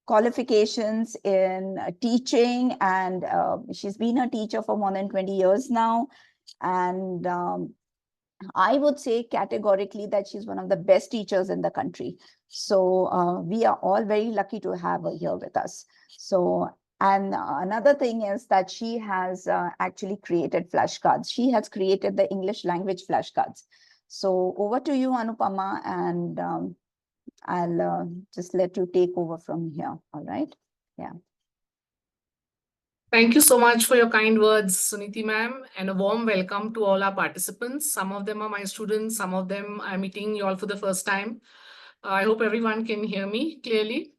qualifications in teaching, and she's been a teacher for more than 20 years now. And I would say categorically that she's one of the best teachers in the country. So we are all very lucky to have her here with us. So, and another thing is that she has actually created flashcards. She has created the English language flashcards. So over to you, Anupama, and I'll just let you take over from here. All right. Yeah. Thank you so much for your kind words, Suniti ma'am, and a warm welcome to all our participants. Some of them are my students, some of them I'm meeting you all for the first time. I hope everyone can hear me clearly.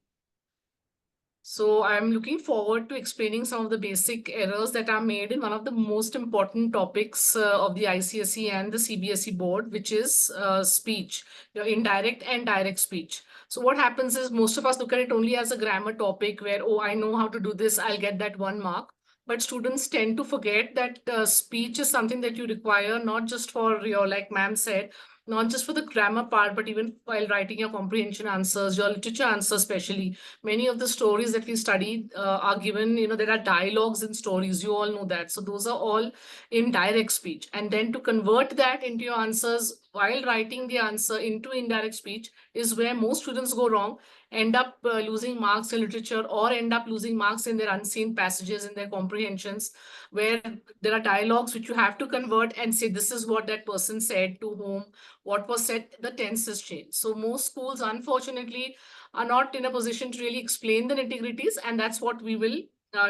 So I'm looking forward to explaining some of the basic errors that are made in one of the most important topics of the ICSE and the CBSE board, which is speech, your indirect and direct speech. So what happens is most of us look at it only as a grammar topic where, oh, I know how to do this, I'll get that 1 mark. But students tend to forget that speech is something that you require, not just for your, like ma'am said, not just for the grammar part, but even while writing your comprehension answers, your literature answers especially. Many of the stories that we studied are given, there are dialogues in stories. You all know that. So those are all in direct speech. And then to convert that into your answers while writing the answer into indirect speech is where most students go wrong, end up losing marks in literature, or end up losing marks in their unseen passages in their comprehensions, where there are dialogues which you have to convert and say, this is what that person said to whom, what was said, the tense is changed. So most schools, unfortunately, are not in a position to really explain the nitty-gritties, and that's what we will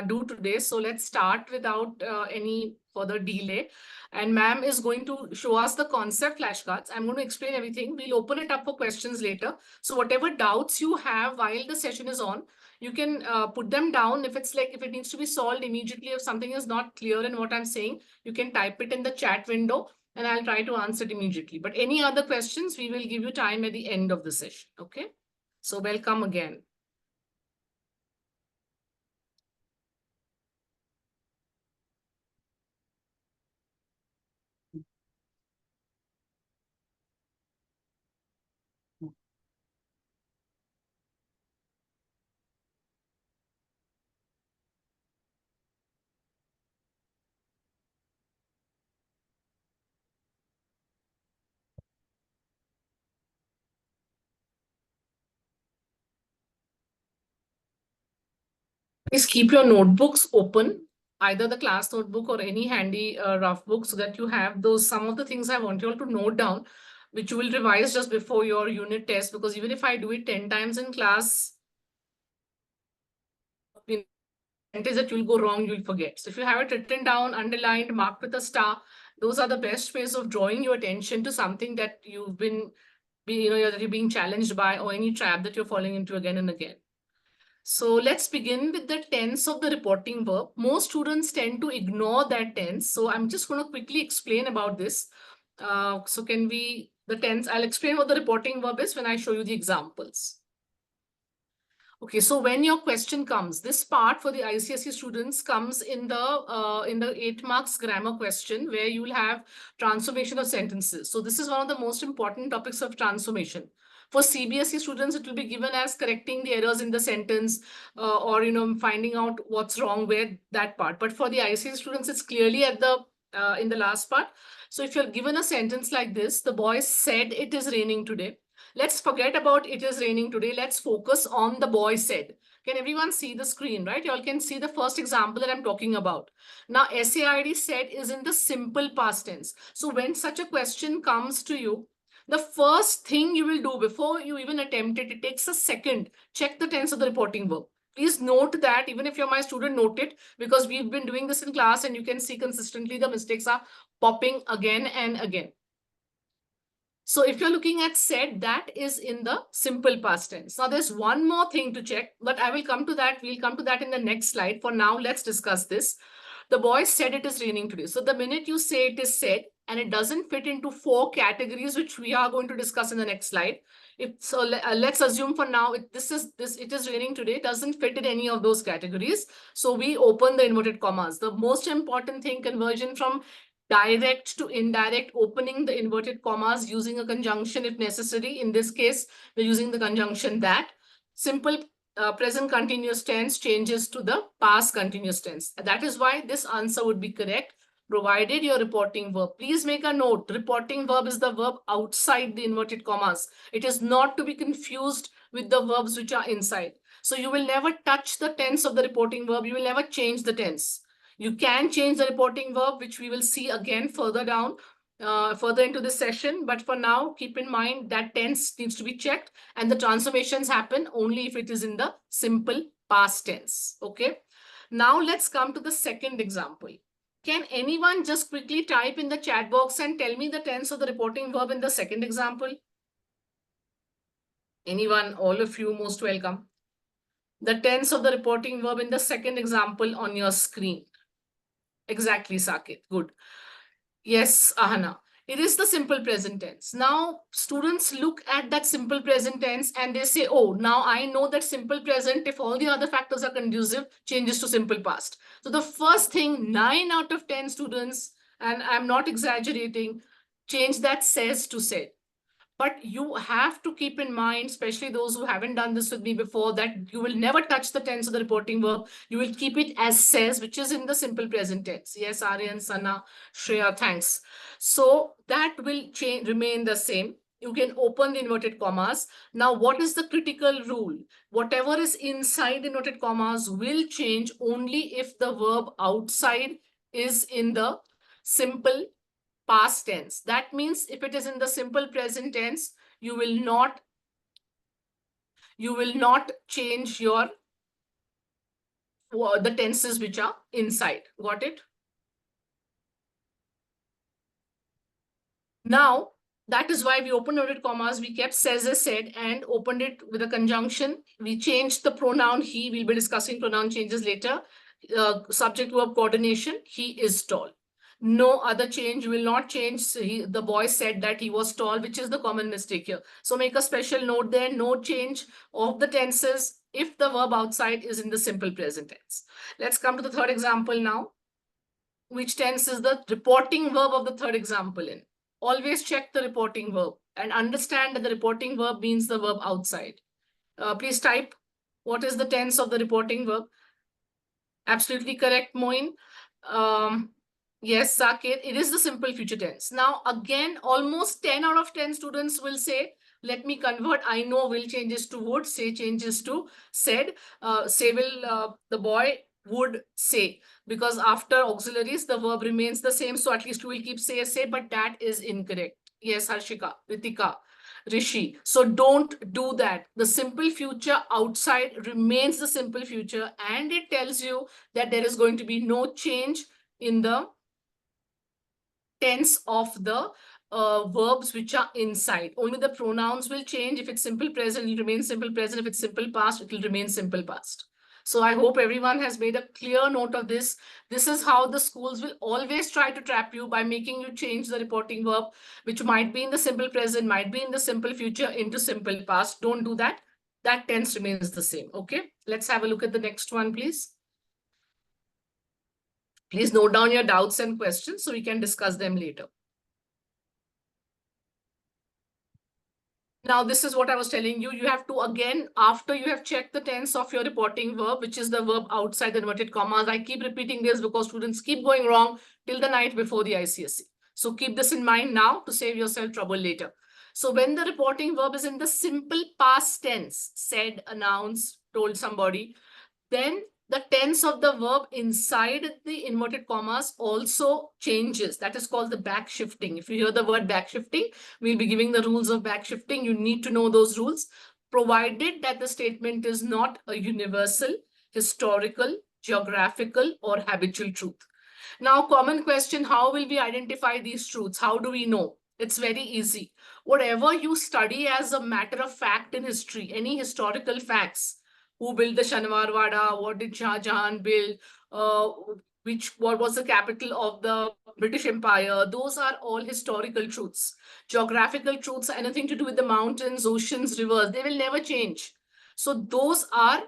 do today. So let's start without any further delay. And ma'am is going to show us the concept flashcards. I'm going to explain everything. We'll open it up for questions later. So whatever doubts you have while the session is on, you can put them down. If it needs to be solved immediately, if something is not clear in what I'm saying, you can type it in the chat window and I'll try to answer it immediately. But any other questions, we will give you time at the end of the session. Okay. So welcome again. Please keep your notebooks open, either the class notebook or any handy rough book, so that you have some of the things I want you all to note down, which you will revise just before your unit test, because even if I do it 10 times in class, is that you'll go wrong, you'll forget. So if you have it written down, underlined, marked with a star, those are the best ways of drawing your attention to something that you've that you're being challenged by, or any trap that you're falling into again and again. So let's begin with the tense of the reporting verb. Most students tend to ignore that tense. So I'm just going to quickly explain about this. The tense, I'll explain what the reporting verb is when I show you the examples. Okay, so when your question comes, this part for the ICSE students comes in the 8 marks grammar question, where you will have transformation of sentences. So this is one of the most important topics of transformation. For CBSE students, it will be given as correcting the errors in the sentence, or finding out what's wrong with that part. But for the ICSE students, it's clearly at the in the last part. So if you're given a sentence like this, the boy said it is raining today. Let's forget about it is raining today. Let's focus on the boy said. Can everyone see the screen, right? You all can see the first example that I'm talking about. Now, SAID said is in the simple past tense. So when such a question comes to you, the first thing you will do before you even attempt it, it takes a second. Check the tense of the reporting verb. Please note that, even if you're my student, note it, because we've been doing this in class and you can see consistently the mistakes are popping again and again. So if you're looking at said, that is in the simple past tense. Now there's one more thing to check, but I will come to that. We'll come to that in the next slide. For now, let's discuss this. The boy said it is raining today. So the minute you say it is said, and it doesn't fit into 4 categories, which we are going to discuss in the next slide. Let's assume for now, it is raining today, it doesn't fit in any of those categories. So we open the inverted commas. The most important thing, conversion from direct to indirect, opening the inverted commas, using a conjunction if necessary. In this case, we're using the conjunction that. simple present continuous tense changes to the past continuous tense. That is why this answer would be correct, provided your reporting verb. Please make a note. Reporting verb is the verb outside the inverted commas. It is not to be confused with the verbs which are inside. So you will never touch the tense of the reporting verb. You will never change the tense. You can change the reporting verb, which we will see again further down, further into this session. But for now, keep in mind that tense needs to be checked, and the transformations happen only if it is in the simple past tense. Okay. Now let's come to the second example. Can anyone just quickly type in the chat box and tell me the tense of the reporting verb in the second example? Anyone, all of you, most welcome. The tense of the reporting verb in the second example on your screen. Exactly, Saket. Good. Yes, Ahana. It is the simple present tense. Now, students look at that simple present tense and they say, oh, now I know that simple present, if all the other factors are conducive, changes to simple past. So the first thing, 9 out of 10 students, and I'm not exaggerating, change that says to said. But you have to keep in mind, especially those who haven't done this with me before, that you will never touch the tense of the reporting verb. You will keep it as says, which is in the simple present tense. Yes, Aryan, Sana, Shreya, thanks. So that will change, remain the same. You can open the inverted commas. Now, what is the critical rule? Whatever is inside the inverted commas will change only if the verb outside is in the simple past tense. That means if it is in the simple present tense, you will not change your the tenses which are inside. Got it? Now, that is why we opened inverted commas. We kept says as said and opened it with a conjunction. We changed the pronoun he. We'll be discussing pronoun changes later. Subject verb coordination. He is tall. No other change will not change. The boy said that he was tall, which is the common mistake here. So make a special note there. No change of the tenses if the verb outside is in the simple present tense. Let's come to the third example now. Which tense is the reporting verb of the third example in? Always check the reporting verb and understand that the reporting verb means the verb outside. Please type what is the tense of the reporting verb. Absolutely correct, Moin. Yes, Saket, it is the simple future tense. Now, again, almost 10 out of 10 students will say, let me convert. I know will changes to would, say changes to said. Say will, the boy would say, because after auxiliaries, the verb remains the same. So at least we will keep say, but that is incorrect. Yes, Harshika, Ritika, Rishi. So don't do that. The simple future outside remains the simple future, and it tells you that there is going to be no change in the tense of the verbs which are inside. Only the pronouns will change. If it's simple present, it will remain simple present. If it's simple past, it will remain simple past. So I hope everyone has made a clear note of this. This is how the schools will always try to trap you by making you change the reporting verb, which might be in the simple present, might be in the simple future, into simple past. Don't do that. That tense remains the same. Okay, let's have a look at the next one, please. Please note down your doubts and questions so we can discuss them later. Now, this is what I was telling you. You have to, again, after you have checked the tense of your reporting verb, which is the verb outside the inverted commas. I keep repeating this because students keep going wrong till the night before the ICSE. So keep this in mind now to save yourself trouble later. So when the reporting verb is in the simple past tense, said, announced, told somebody, then the tense of the verb inside the inverted commas also changes. That is called the back shifting. If you hear the word back shifting, we'll be giving the rules of back shifting. You need to know those rules, provided that the statement is not a universal, historical, geographical, or habitual truth. Now, common question, how will we identify these truths? How do we know? It's very easy. Whatever you study as a matter of fact in history, any historical facts, who built the Shanwar Wada, what did Shah Jahan build, what was the capital of the British Empire, those are all historical truths. Geographical truths, anything to do with the mountains, oceans, rivers, they will never change. So those are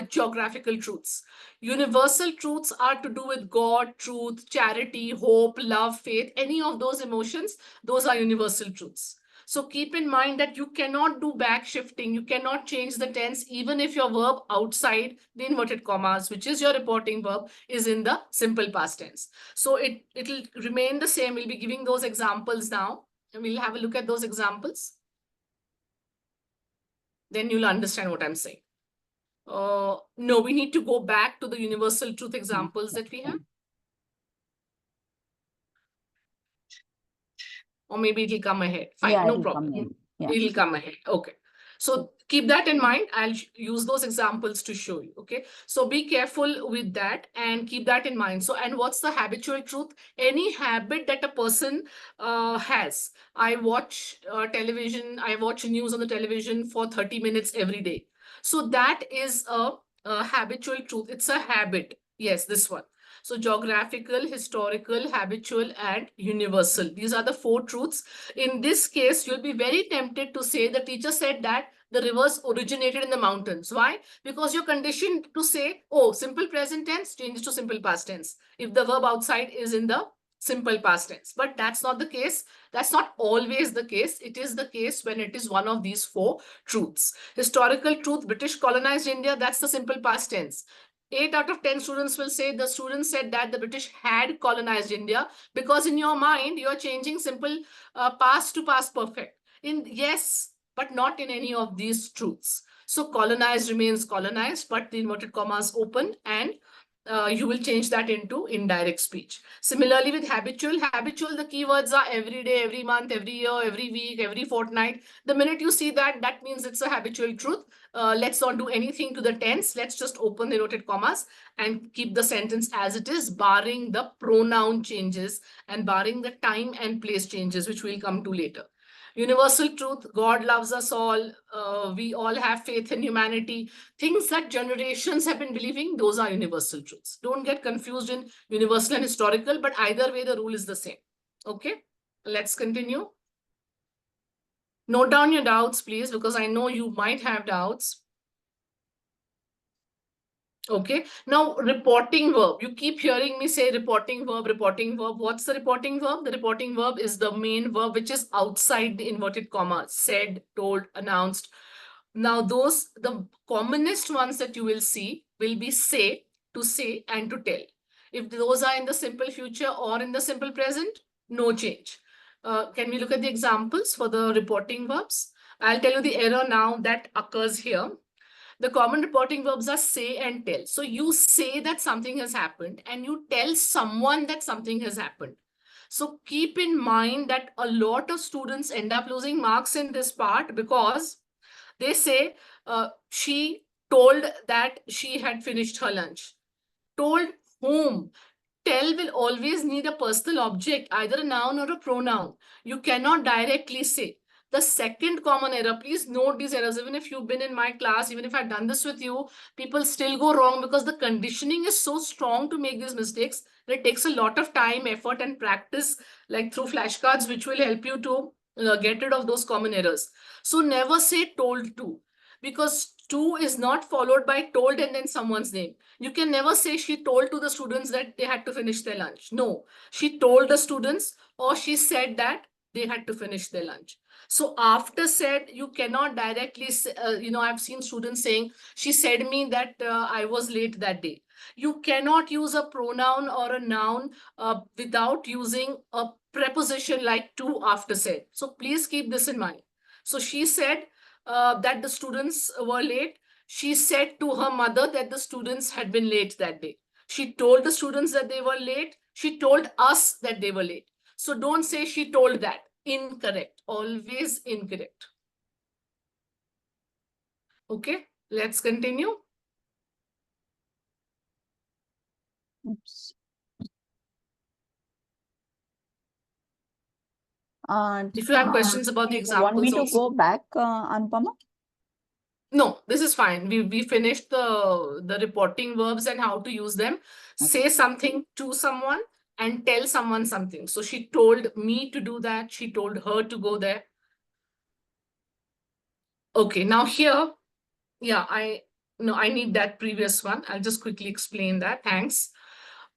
geographical truths. Universal truths are to do with God, truth, charity, hope, love, faith, any of those emotions, those are universal truths. So keep in mind that you cannot do back shifting. You cannot change the tense even if your verb outside the inverted commas, which is your reporting verb, is in the simple past tense. So it'll remain the same. We'll be giving those examples now, and we'll have a look at those examples. Then you'll understand what I'm saying. No, we need to go back to the universal truth examples that we have. Or maybe it'll come ahead. Fine, Yeah, no it'll problem. come in. Yeah. It'll come ahead. Okay. So keep that in mind. I'll use those examples to show you. Okay. So be careful with that and keep that in mind. So, and what's the habitual truth? Any habit that a person has. I watch television, I watch news on the television for 30 minutes every day. So that is a habitual truth. It's a habit. Yes, this one. So geographical, historical, habitual, and universal. These are the 4 truths. In this case, you'll be very tempted to say the teacher said that the rivers originated in the mountains. Why? Because you're conditioned to say, oh, simple present tense changes to simple past tense if the verb outside is in the simple past tense. But that's not the case. That's not always the case. It is the case when it is one of these 4 truths. Historical truth, British colonized India, that's the simple past tense. 8 out of 10 students will say the student said that the British had colonized India, because in your mind, you're changing simple past to past perfect. Yes, but not in any of these truths. So colonized remains colonized, but the inverted commas open, and you will change that into indirect speech. Similarly with habitual, the keywords are every day, every month, every year, every week, every fortnight. The minute you see that, that means it's a habitual truth. Let's not do anything to the tense. Let's just open the inverted commas and keep the sentence as it is, barring the pronoun changes and barring the time and place changes, which we'll come to later. Universal truth, God loves us all. We all have faith in humanity. Things that generations have been believing, those are universal truths. Don't get confused in universal and historical, but either way, the rule is the same. Okay, let's continue. Note down your doubts, please, because I know you might have doubts. Okay, now reporting verb. You keep hearing me say reporting verb, reporting verb. What's the reporting verb? The reporting verb is the main verb which is outside the inverted comma. Said, told, announced. Now those, the commonest ones that you will see will be say, to say, and to tell. If those are in the simple future or in the simple present, no change. Can we look at the examples for the reporting verbs? I'll tell you the error now that occurs here. The common reporting verbs are say and tell. So you say that something has happened and you tell someone that something has happened. So keep in mind that a lot of students end up losing marks in this part because they say she told that she had finished her lunch. Told whom? Tell will always need a personal object, either a noun or a pronoun. You cannot directly say. The second common error, please note these errors. Even if you've been in my class, even if I've done this with you, people still go wrong because the conditioning is so strong to make these mistakes that it takes a lot of time, effort, and practice, like through flashcards, which will help you to get rid of those common errors. So never say told to, because to is not followed by told and then someone's name. You can never say she told to the students that they had to finish their lunch. No, she told the students or she said that they had to finish their lunch. So after said, you cannot directly say, I've seen students saying, she said me that I was late that day. You cannot use a pronoun or a noun without using a preposition like to after said. So please keep this in mind. So she said that the students were late. She said to her mother that the students had been late that day. She told the students that they were late. She told us that they were late. So don't say she told that. Incorrect. Always incorrect. Okay, let's continue. Oops. If you have questions about the you want me examples to also. go back, Anupama? No, this is fine. We finished the reporting verbs and how to use them. Say something to someone and tell someone something. So she told me to do that. She told her to go there. Okay, now here, yeah, I need that previous one. I'll just quickly explain that. Thanks.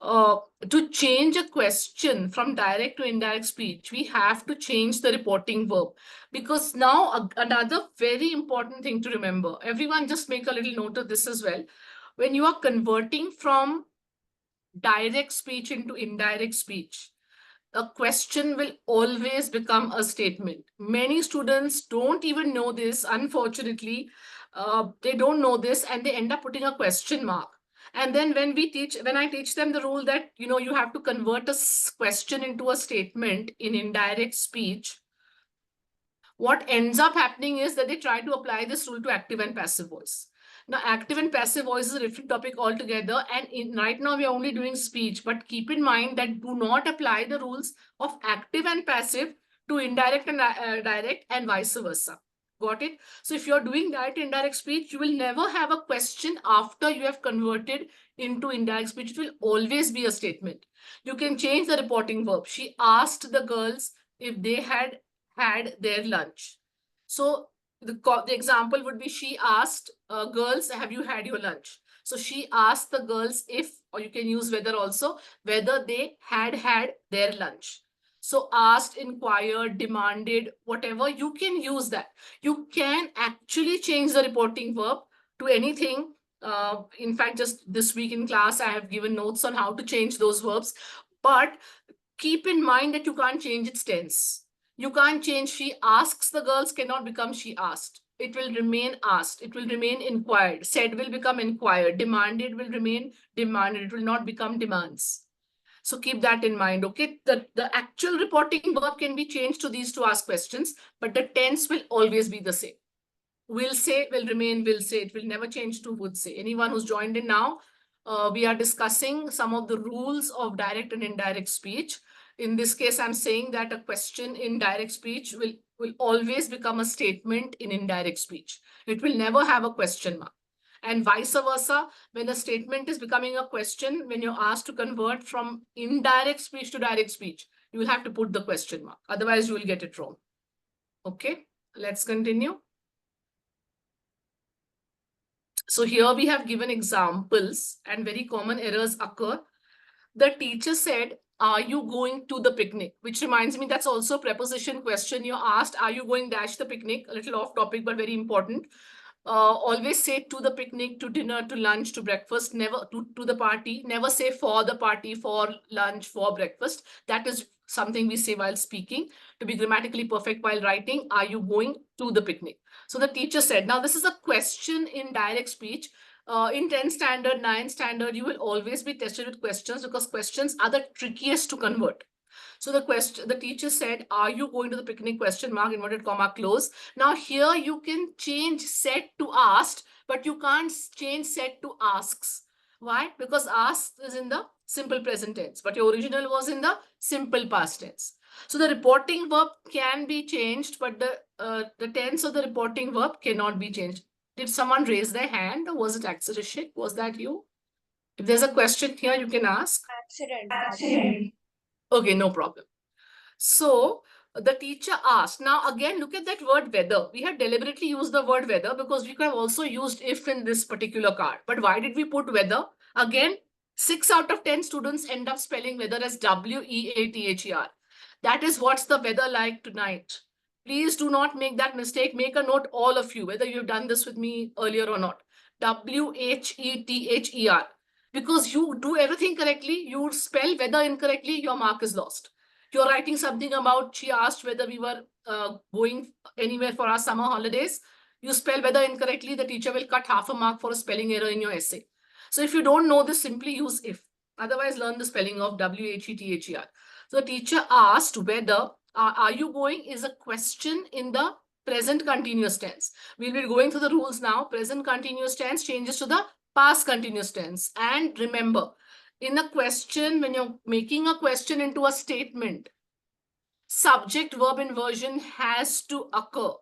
to change a question from direct to indirect speech, we have to change the reporting verb. Because now another very important thing to remember, everyone just make a little note of this as well. When you are converting from direct speech into indirect speech, a question will always become a statement. Many students don't even know this, unfortunately. They don't know this and they end up putting a question mark. And then when I teach them the rule that, you have to convert a question into a statement in indirect speech, what ends up happening is that they try to apply this rule to active and passive voice. Now, active and passive voice is a different topic altogether. And right now, we are only doing speech. But keep in mind that do not apply the rules of active and passive to indirect and direct and vice versa. Got it? So if you're doing direct indirect speech, you will never have a question after you have converted into indirect speech. It will always be a statement. You can change the reporting verb. She asked the girls if they had their lunch. So the example would be she asked girls, have you had your lunch? So she asked the girls if, or you can use whether also, whether they had their lunch. So asked, inquired, demanded, whatever, you can use that. You can actually change the reporting verb to anything. In fact, just this week in class, I have given notes on how to change those verbs. But keep in mind that you can't change its tense. You can't change she asks the girls cannot become she asked. It will remain asked. It will remain inquired. Said will become inquired. Demanded will remain demanded. It will not become demands. So keep that in mind, okay? The actual reporting verb can be changed to these to ask questions, but the tense will always be the same. Will say will remain will say. It will never change to would say. Anyone who's joined in now, we are discussing some of the rules of direct and indirect speech. In this case, I'm saying that a question in direct speech will always become a statement in indirect speech. It will never have a question mark. And vice versa, when a statement is becoming a question, when you're asked to convert from indirect speech to direct speech, you will have to put the question mark. Otherwise, you will get it wrong. Okay, let's continue. So here we have given examples and very common errors occur. The teacher said, are you going to the picnic? Which reminds me, that's also a preposition question. You asked, are you going dash the picnic? A little off topic, but very important. Always say to the picnic, to dinner, to lunch, to breakfast, never to the party. Never say for the party, for lunch, for breakfast. That is something we say while speaking. To be grammatically perfect while writing, are you going to the picnic? So the teacher said, now this is a question in direct speech. In 10 standard, 9 standard, you will always be tested with questions because questions are the trickiest to convert. So the teacher said, are you going to the picnic? Question mark, inverted comma, close. Now here you can change said to asked, but you can't change said to asks. Why? Because asked is in the simple present tense, but your original was in the simple past tense. So the reporting verb can be changed, but the tense of the reporting verb cannot be changed. Did someone raise their hand or was it accident? Was that you? If there's a question here, you can ask. Accident. Okay, no problem. So the teacher asked, now again, look at that word whether. We had deliberately used the word whether because we could have also used if in this particular card. But why did we put whether? Again, 6 out of 10 students end up spelling weather as W-E-A-T-H-E-R. That is what's the weather like tonight. Please do not make that mistake. Make a note, all of you, whether you've done this with me earlier or not. W-H-E-T-H-E-R. Because you do everything correctly, you spell weather incorrectly, your mark is lost. You're writing something about, she asked whether we were going anywhere for our summer holidays. You spell weather incorrectly, the teacher will cut half a mark for a spelling error in your essay. So if you don't know this, simply use if. Otherwise, learn the spelling of W-H-E-T-H-E-R. So the teacher asked whether, are you going is a question in the present continuous tense. We'll be going through the rules now. Present continuous tense changes to the past continuous tense. And remember, in a question, when you're making a question into a statement, subject verb inversion has to occur.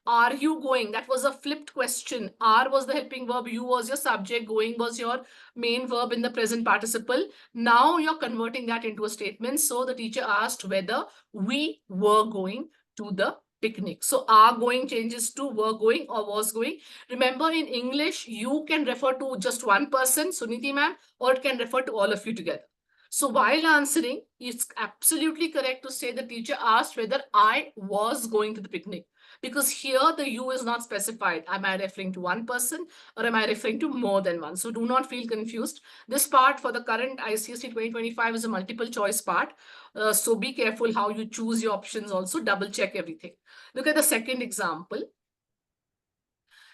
Are you going? That was a flipped question. Are was the helping verb, you was your subject, going was your main verb in the present participle. Now you're converting that into a statement. So the teacher asked whether we were going to the picnic. So are going changes to were going or was going. Remember, in English, you can refer to just one person, Suniti ma'am, or it can refer to all of you together. So while answering, it's absolutely correct to say the teacher asked whether I was going to the picnic. Because here the you is not specified. Am I referring to one person or am I referring to more than one? So do not feel confused. This part for the current ICSE 2025 is a multiple choice part. So be careful how you choose your options also. Double check everything. Look at the second example.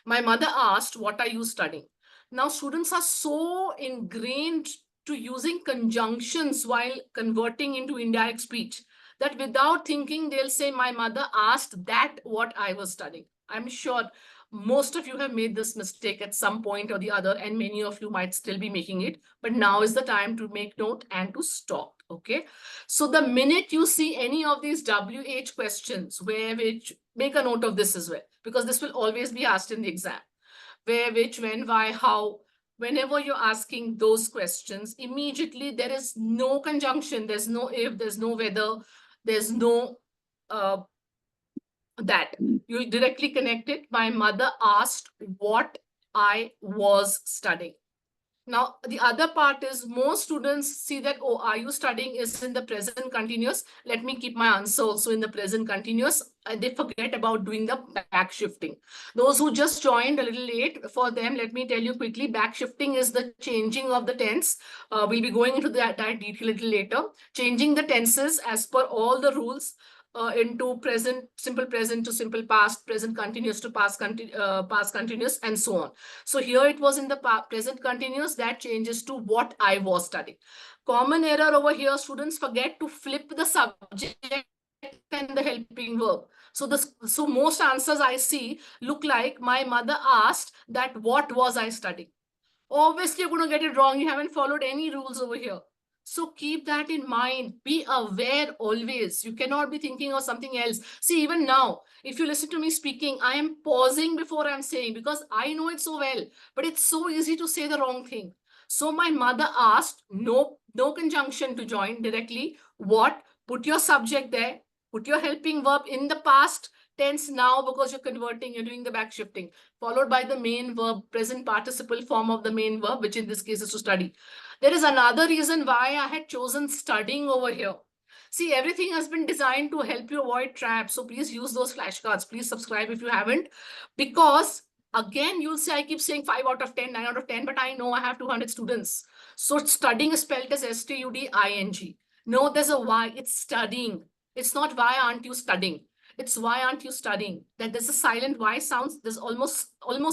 My mother asked, what are you studying? Now students are so ingrained to using conjunctions while converting into indirect speech that without thinking, they'll say, my mother asked that what I was studying. I'm sure most of you have made this mistake at some point or the other, and many of you might still be making it. But now is the time to make note and to stop. Okay. So the minute you see any of these WH questions, which make a note of this as well, because this will always be asked in the exam. Where, which, when, why, how. Whenever you're asking those questions, immediately there is no conjunction, there's no if, there's no whether, there's no that. You directly connect it. My mother asked what I was studying. Now, the other part is most students see that, oh, are you studying is in the present continuous. Let me keep my answer also in the present continuous. They forget about doing the back shifting. Those who just joined a little late, for them, let me tell you quickly, back shifting is the changing of the tense. We'll be going into that detail a little later. Changing the tenses as per all the rules. Into present, simple present to simple past, present continuous to past continuous, and so on. So here it was in the present continuous, that changes to what I was studying. Common error over here, students forget to flip the subject and the helping verb. So most answers I see look like my mother asked that what was I studying. Obviously, you're going to get it wrong. You haven't followed any rules over here. So keep that in mind. Be aware always. You cannot be thinking of something else. See, even now, if you listen to me speaking, I am pausing before I'm saying, because I know it so well, but it's so easy to say the wrong thing. So my mother asked, no conjunction to join directly. What? Put your subject there. Put your helping verb in the past tense now, because you're converting, you're doing the back shifting, followed by the main verb, present participle form of the main verb, which in this case is to study. There is another reason why I had chosen studying over here. See, everything has been designed to help you avoid traps. So please use those flashcards. Please subscribe if you haven't, because again, you'll say I keep saying 5 out of 10, 9 out of 10, but I know I have 200 students. So studying is spelled as S-T-U-D-I-N-G. No, there's a Y. It's studying. It's not why aren't you studying. It's why aren't you studying. That there's a silent Y sounds. There's almost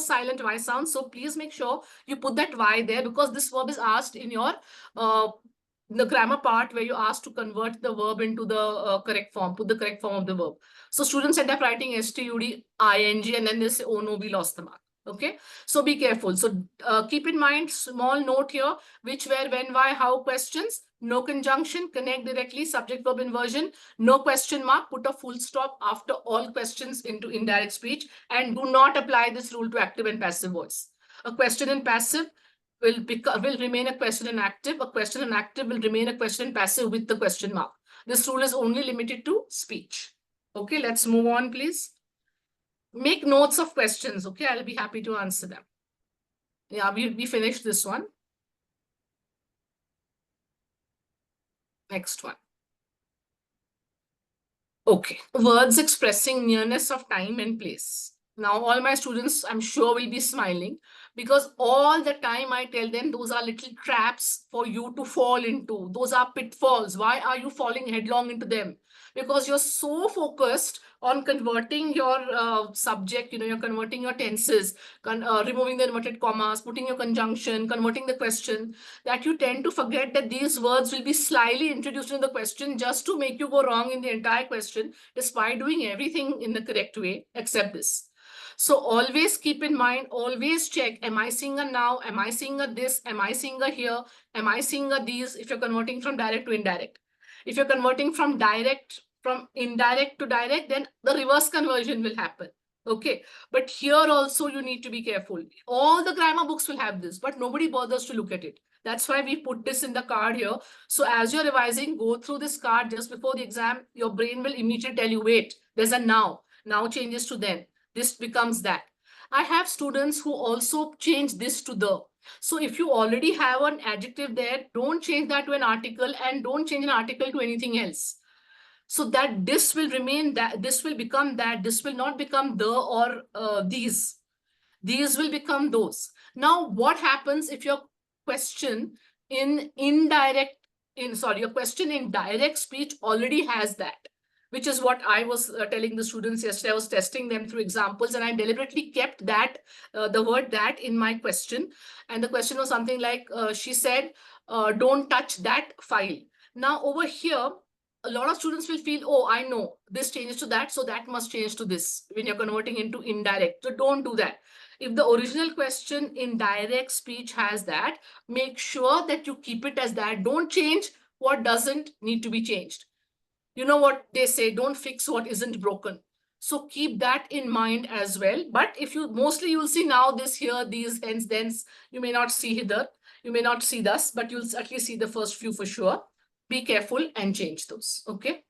silent Y sounds. So please make sure you put that Y there, because this verb is asked in your the grammar part, where you asked to convert the verb into the correct form, put the correct form of the verb. So students end up writing S-T-U-D-I-N-G, and then they say, oh no, we lost the mark. Okay, so be careful. So keep in mind, small note here, which, where, when, why, how questions. No conjunction, connect directly, subject verb inversion, no question mark, put a full stop after all questions into indirect speech, and do not apply this rule to active and passive voice. A question in passive will remain a question in active. A question in active will remain a question in passive with the question mark. This rule is only limited to speech. Okay, let's move on, please. Make notes of questions. Okay, I'll be happy to answer them. Yeah, we finished this one. Next one. Okay, words expressing nearness of time and place. Now, all my students, I'm sure, will be smiling, because all the time I tell them those are little traps for you to fall into. Those are pitfalls. Why are you falling headlong into them? Because you're so focused on converting your subject, you're converting your tenses, removing the inverted commas, putting your conjunction, converting the question, that you tend to forget that these words will be slyly introduced in the question just to make you go wrong in the entire question, despite doing everything in the correct way, except this. So always keep in mind, always check, am I seeing a now? Am I seeing a this? Am I seeing a here? Am I seeing a these? If you're converting from direct to indirect. If you're converting from indirect to direct, then the reverse conversion will happen. Okay, but here also you need to be careful. All the grammar books will have this, but nobody bothers to look at it. That's why we put this in the card here. So as you're revising, go through this card just before the exam. Your brain will immediately tell you, wait, there's a now. Now changes to then. This becomes that. I have students who also change this to the. So if you already have an adjective there, don't change that to an article and don't change an article to anything else. So that this will remain, that this will become that, this will not become the or these. These will become those. Now, what happens if your question in your question in direct speech already has that, which is what I was telling the students yesterday. I was testing them through examples, and I deliberately kept that, the word that in my question. And the question was something like, she said, don't touch that file. Now, over here, a lot of students will feel, oh, I know this changes to that, so that must change to this when you're converting into indirect. So don't do that. If the original question in direct speech has that, make sure that you keep it as that. Don't change what doesn't need to be changed. You know what they say, don't fix what isn't broken. So keep that in mind as well. But if you mostly you'll see now this here, these, hence, thence, you may not see hither, you may not see thus, but you'll at least see the first few for sure. Be careful and change those. Okay.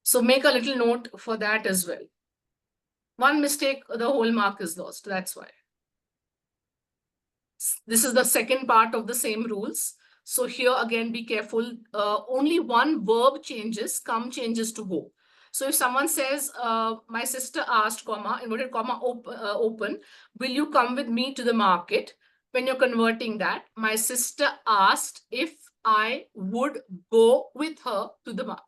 So make a little note for that as well. One mistake, the whole mark is lost. That's why. This is the second part of the same rules. So here again, be careful. Only one verb changes, come changes to go. So if someone says, my sister asked, comma, inverted comma, open, will you come with me to the market? When you're converting that, my sister asked if I would go with her to the market.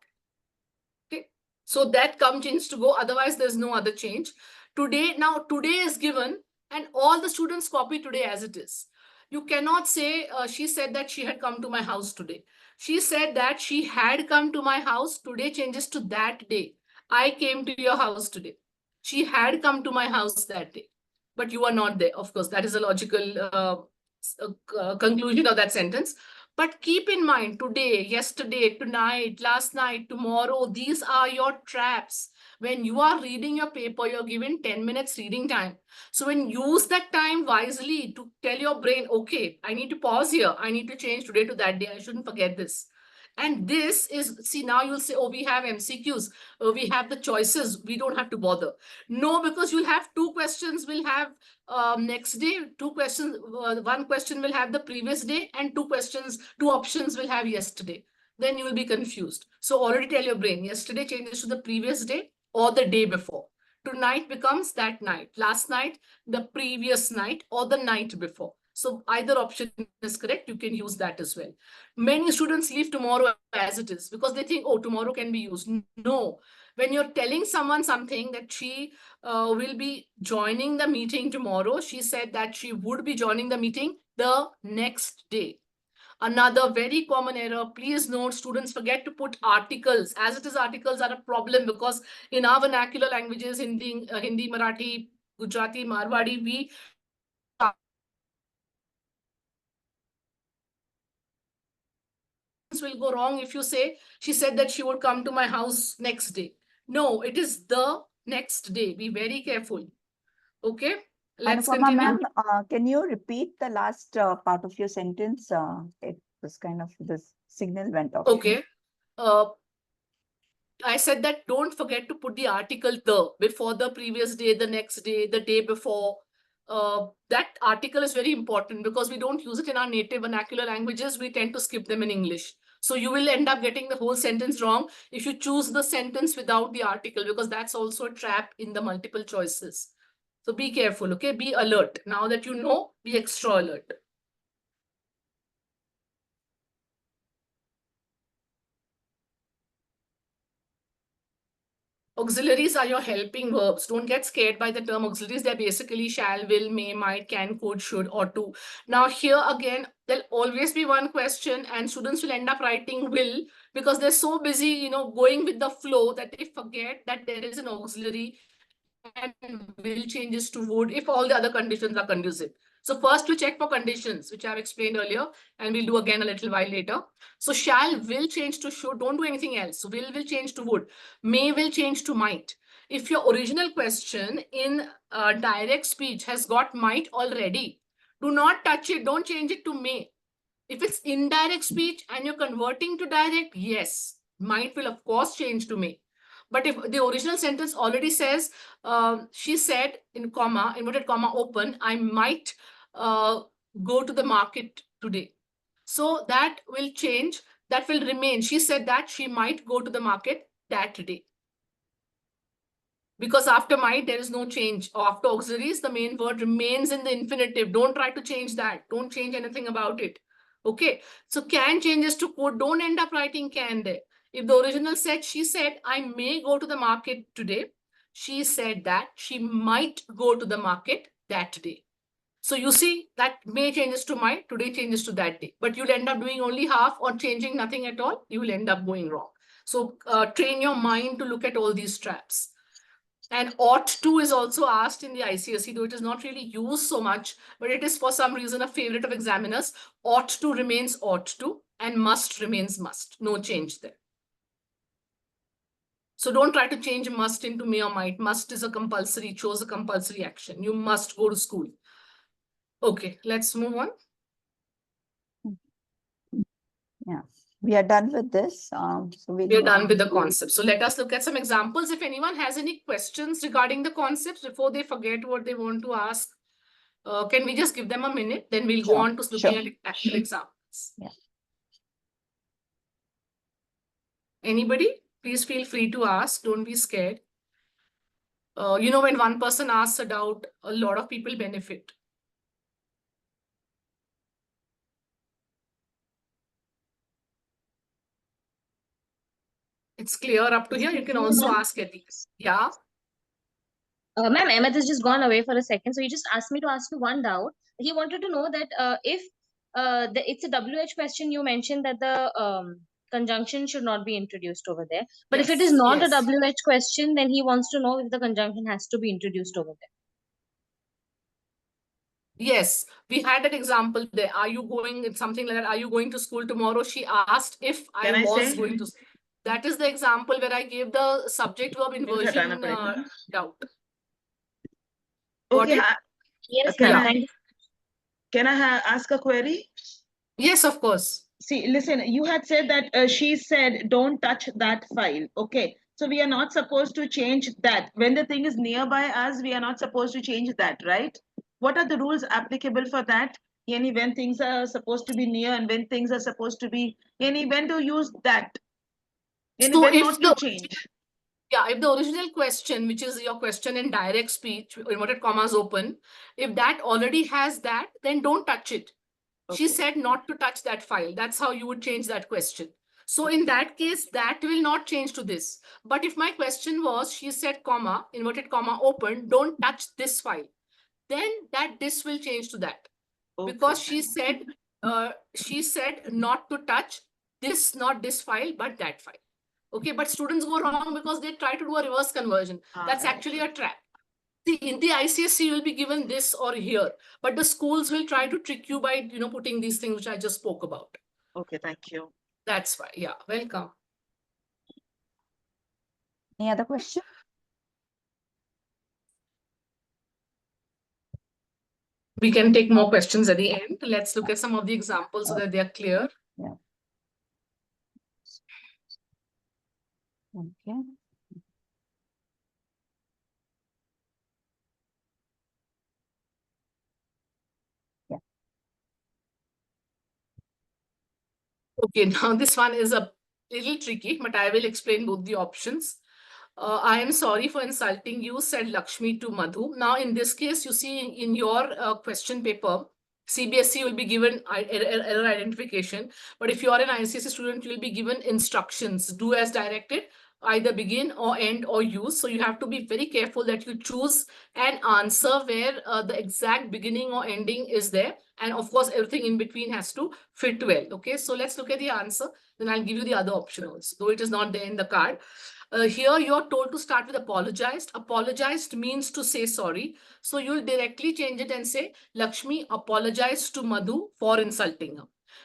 Okay. So that come changes to go. Otherwise, there's no other change. Today, now today is given and all the students copy today as it is. You cannot say, she said that she had come to my house today. She said that she had come to my house. Today changes to that day. I came to your house today. She had come to my house that day. But you are not there. Of course, that is a logical conclusion of that sentence. But keep in mind, today, yesterday, tonight, last night, tomorrow, these are your traps. When you are reading your paper, you're given 10 minutes reading time. So when use that time wisely to tell your brain, okay, I need to pause here. I need to change today to that day. I shouldn't forget this. And this is, see, now you'll say, oh, we have MCQs. We have the choices. We don't have to bother. No, because you'll have two questions. We'll have next day, two questions. One question will have the previous day and two options will have yesterday. Then you will be confused. So already tell your brain, yesterday changes to the previous day or the day before. Tonight becomes that night. Last night, the previous night, or the night before. So either option is correct. You can use that as well. Many students leave tomorrow as it is because they think, oh, tomorrow can be used. No. When you're telling someone something that she will be joining the meeting tomorrow, she said that she would be joining the meeting the next day. Another very common error, please note, students forget to put articles. As it is, articles are a problem because in our vernacular languages, Hindi, Marathi, Gujarati, Marwadi, we will go wrong if you say, she said that she would come to my house next day. No, it is the next day. Be very careful. Okay, let's Anupama continue. ma'am, can you repeat the last part of your sentence? It was kind of, this signal went off. Okay. I said that don't forget to put the article the before the previous day, the next day, the day before. That article is very important because we don't use it in our native vernacular languages. We tend to skip them in English. So you will end up getting the whole sentence wrong if you choose the sentence without the article, because that's also a trap in the multiple choices. So be careful, okay? Be alert. Now that you know, be extra alert. Auxiliaries are your helping verbs. Don't get scared by the term auxiliaries. They're basically shall, will, may, might, can, could, should, or to. Now here again, there'll always be one question and students will end up writing will because they're so busy, going with the flow that they forget that there is an auxiliary and will changes to would if all the other conditions are conducive. So first we check for conditions, which I've explained earlier, and we'll do again a little while later. So shall will change to should, don't do anything else. So will change to would, may will change to might. If your original question in direct speech has got might already, do not touch it, don't change it to may. If it's indirect speech and you're converting to direct, yes, might will of course change to may. But if the original sentence already says, she said in comma, inverted comma, open, I might go to the market today. So that will change, that will remain. She said that she might go to the market that day. Because after might, there is no change. Or after auxiliaries, the main word remains in the infinitive. Don't try to change that. Don't change anything about it. Okay. So can changes to could. Don't end up writing can there. If the original said, she said, I may go to the market today. She said that she might go to the market that day. So you see that may changes to might, today changes to that day. But you'll end up doing only half or changing nothing at all. You will end up going wrong. So train your mind to look at all these traps. And ought to is also asked in the ICSE, though it is not really used so much, but it is for some reason a favorite of examiners. Ought to remains ought to, and must remains must. No change there. So don't try to change must into may or might. Must is a compulsory, chose a compulsory action. You must go to school. Okay, let's move on. Yeah, we are done with this. So We're done with the concept. So let us look at some examples. If anyone has any questions regarding the concepts before they forget what they want to ask, can we just give them a minute? Then we'll go on to looking at actual examples. Yeah. Anybody? Please feel free to ask. Don't be scared. You know, when one person asks a doubt, a lot of people benefit. It's clear up to here. You can also ask at the yeah. Ma'am, Ahmed has just gone away for a second, so he just asked me to ask you one doubt. He wanted to know that if it's a WH question, you mentioned that the conjunction should not be introduced over there. But if it is not a WH question, then he wants to know if the conjunction has to be introduced over there. Yes, we had an example there. Are you going, it's something like that, are you going to school tomorrow? She asked if I was going to school. That is the example where I gave the subject verb inversion doubt. Okay. Yes, Can ma'am. I- Thank you. Can I ask a query? Yes, of course. See, listen, you had said that she said, don't touch that file. Okay. So we are not supposed to change that. When the thing is nearby us, we are not supposed to change that, right? What are the rules applicable for that? Yani when things are supposed to be near and when things are supposed to be, yani when to use that? Yani So when if not the to change? Yeah, if the original question, which is your question in direct speech, inverted commas open, if that already has that, then don't touch it. She Okay. said not to touch that file. That's how you would change that question. So in that case, that will not change to this. But if my question was, she said, comma, inverted comma open, don't touch this file, then that this will change to that. Okay. Because she said not to touch this, not this file, but that file. Okay, but students go wrong because they try to do a reverse conversion. That's actually a trap. See, in the ICSE, you will be given this or here, but the schools will try to trick you by, putting these things which I just spoke about. Okay, thank you. That's why. Yeah, welcome. Any other question? We can take more questions at the end. Let's look at some of the examples so that they are clear. Yeah. Okay. Okay, now this one is a little tricky, but I will explain both the options. I am sorry for insulting you, said Lakshmi to Madhu. Now, in this case, you see in your question paper, CBSE will be given error identification. But if you are an ICSE student, you will be given instructions. Do as directed, either begin or end or use. So you have to be very careful that you choose an answer where the exact beginning or ending is there. And of course, everything in between has to fit well. Okay, so let's look at the answer. Then I'll give you the other option also, though it is not there in the card. Here you're told to start with apologized. Apologized means to say sorry. So you'll directly change it and say, Lakshmi apologized to Madhu for insulting her.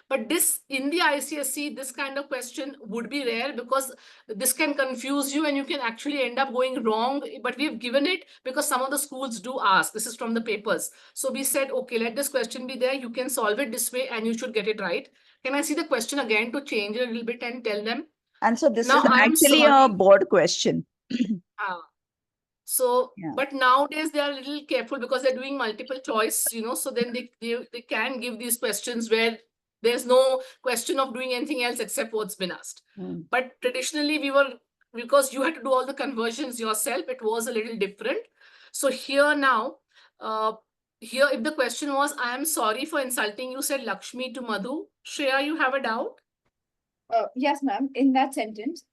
But this, in the ICSE, this kind of question would be rare because this can confuse you and you can actually end up going wrong. But we've given it because some of the schools do ask. This is from the papers. So we said, okay, let this question be there. You can solve it this way and you should get it right. Can I see the question again to change it a little bit and tell them? And so this Now, is I am actually sorry. a board question. Ah. So, Yeah. but nowadays they are a little careful because they're doing multiple choice, so then they can give these questions where there's no question of doing anything else except what's been asked. Mm. But traditionally because you had to do all the conversions yourself, it was a little different. So here now, here if the question was, I am sorry for insulting you, said Lakshmi to Madhu. Shreya, you have a doubt? Yes, ma'am. In that sentence,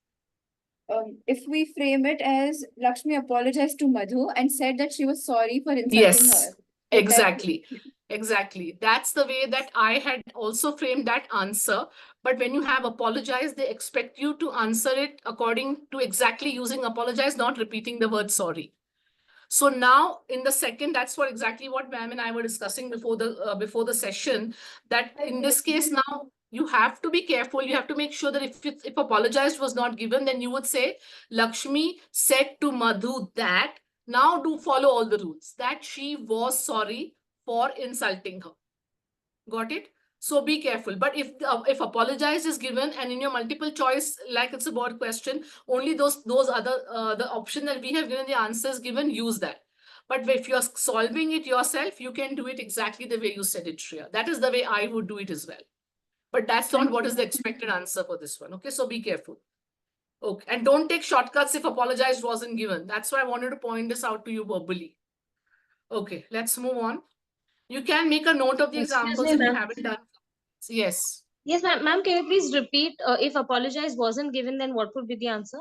if we frame it as Lakshmi apologized to Madhu and said that she was sorry for insulting Yes, her. Would that be- exactly. That's the way that I had also framed that answer. But when you have apologized, they expect you to answer it according to exactly using apologize, not repeating the word sorry. So now in the second, that's exactly what ma'am and I were discussing before the session, that in this case now you have to be careful. You have to make sure that if apologized was not given, then you would say Lakshmi said to Madhu that, now do follow all the rules, that she was sorry for insulting her. Got it? So be careful. But if apologize is given and in your multiple choice, like it's a board question, only those other the option that we have given, the answers given, use that. But if you're solving it yourself, you can do it exactly the way you said it, Shreya. That is the way I would do it as well. But that's not what is the expected answer for this one. Okay, so be careful. Okay, and don't take shortcuts if apologized wasn't given. That's why I wanted to point this out to you verbally. Okay, let's move on. You can make a note of the Excuse examples me, if you ma'am. haven't done. Yes. Yes, ma'am. Can you please repeat? If apologize wasn't given, then what would be the answer?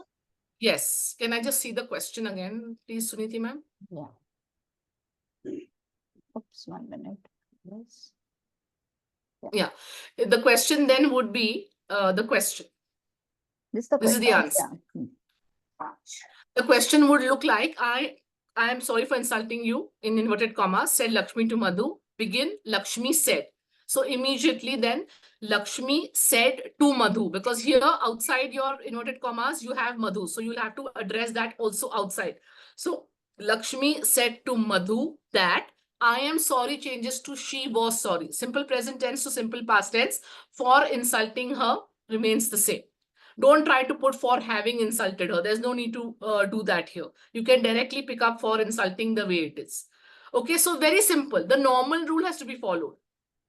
Yes. Can I just see the question again, please, Suniti ma'am? Yeah. Oops, 1 minute. Yes. Yeah. The question then would be the question. This is the This is the question. answer. Yeah. The question would look like, I am sorry for insulting you, in inverted commas, said Lakshmi to Madhu. Begin, Lakshmi said. So immediately then, Lakshmi said to Madhu, because here outside your inverted commas, you have Madhu. So you'll have to address that also outside. So Lakshmi said to Madhu that, I am sorry changes to she was sorry. Simple present tense to simple past tense for insulting her remains the same. Don't try to put for having insulted her. There's no need to do that here. You can directly pick up for insulting the way it is. Okay, so very simple. The normal rule has to be followed.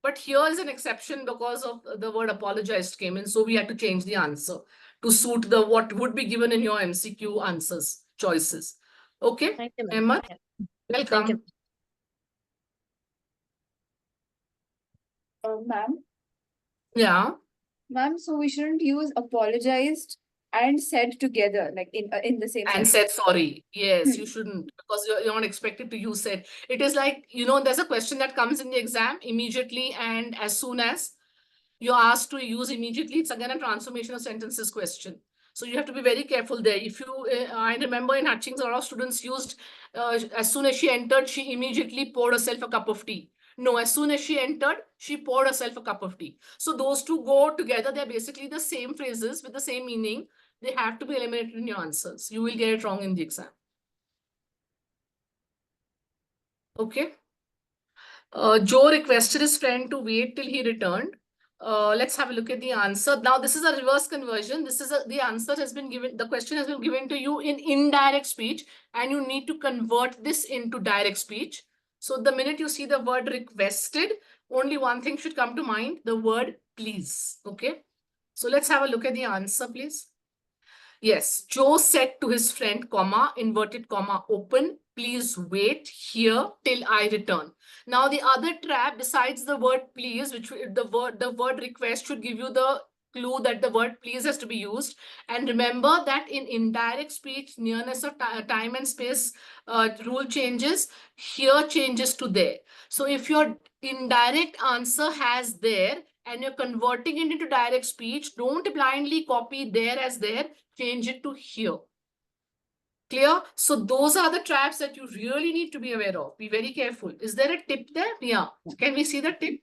But here is an exception because of the word apologized came in. So we had to change the answer to suit what would be given in your MCQ answers, choices. Okay, Thank you, ma'am. Emma, Yeah. welcome. Thank you. Ma'am, Yeah. ma'am, so we shouldn't use apologized and said together, like in the same And sentence. said sorry. Yes, you Hmm. shouldn't, because you're not expected to use said. It is like, there's a question that comes in the exam immediately, and as soon as you're asked to use immediately, it's again a transformation of sentences question. So you have to be very careful there. If you, I remember in Hutchings, a lot of students used, as soon as she entered, she immediately poured herself a cup of tea. No, as soon as she entered, she poured herself a cup of tea. So those two go together. They're basically the same phrases with the same meaning. They have to be eliminated in your answers. You will get it wrong in the exam. Okay. Joe requested his friend to wait till he returned. Let's have a look at the answer. Now, this is a reverse conversion. The answer has been given, the question has been given to you in indirect speech, and you need to convert this into direct speech. So the minute you see the word requested, only one thing should come to mind, the word please. Okay. So let's have a look at the answer, please. Yes, Joe said to his friend, comma, inverted comma, open, please wait here till I return. Now, the other trap besides the word please, which the word request should give you the clue that the word please has to be used. And remember that in indirect speech, nearness of time and space rule changes, here changes to there. So if your indirect answer has there and you're converting it into direct speech, don't blindly copy there as there, change it to here. Clear? So those are the traps that you really need to be aware of. Be very careful. Is there a tip there? Yeah. Can we see the tip?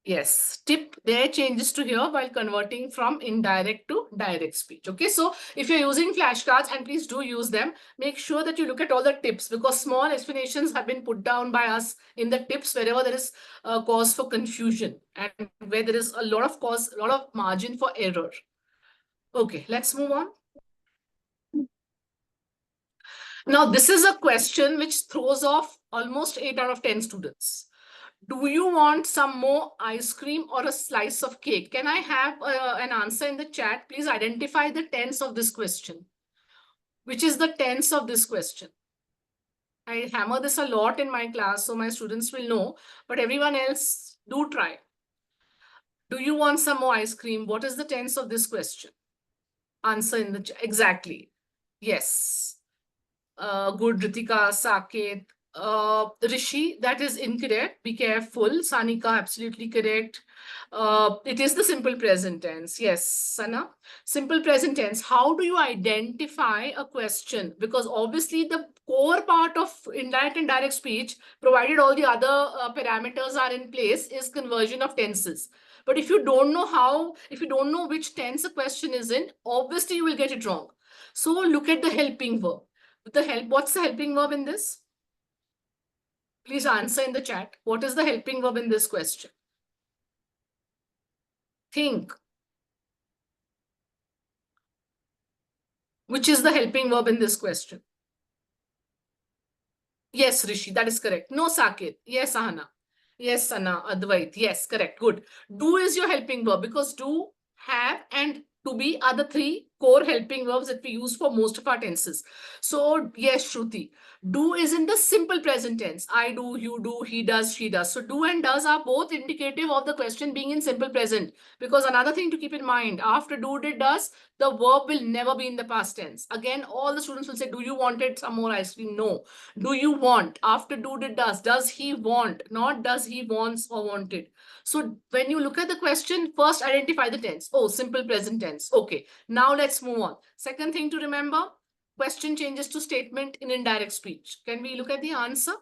Yes, tip there changes to here while converting from indirect to direct speech. Okay, so if you're using flashcards, and please do use them, make sure that you look at all the tips, because small explanations have been put down by us in the tips wherever there is a cause for confusion and where there is a lot of margin for error. Okay, let's move on. Now, this is a question which throws off almost 8 out of 10 students. Do you want some more ice cream or a slice of cake? Can I have an answer in the chat? Please identify the tense of this question. Which is the tense of this question? I hammer this a lot in my class, so my students will know, but everyone else do try. Do you want some more ice cream? What is the tense of this question? Answer in the chat. Exactly. Yes. Good, Ritika, Saket. Rishi, that is incorrect. Be careful. Sanika, absolutely correct. It is the simple present tense. Yes, Sana. Simple present tense. How do you identify a question? Because obviously the core part of indirect and direct speech, provided all the other parameters are in place, is conversion of tenses. But if you don't know how, if you don't know which tense a question is in, obviously you will get it wrong. So look at the helping verb. What's the helping verb in this? Please answer in the chat. What is the helping verb in this question? Think. Which is the helping verb in this question? Yes, Rishi, that is correct. No, Saket. Yes, Ahana. Yes, Sana, Advait. Yes, correct. Good. Do is your helping verb because do, have, and to be are the three core helping verbs that we use for most of our tenses. So, yes, Shruti. Do is in the simple present tense. I do, you do, he does, she does. So, do and does are both indicative of the question being in simple present. Because another thing to keep in mind, after do, did, does, the verb will never be in the past tense. Again, all the students will say, do you wanted some more ice cream? No. Do you want? After do, did, does he want? Not does he wants or wanted. So when you look at the question, first identify the tense. Oh, simple present tense. Okay, now let's move on. Second thing to remember, question changes to statement in indirect speech. Can we look at the answer?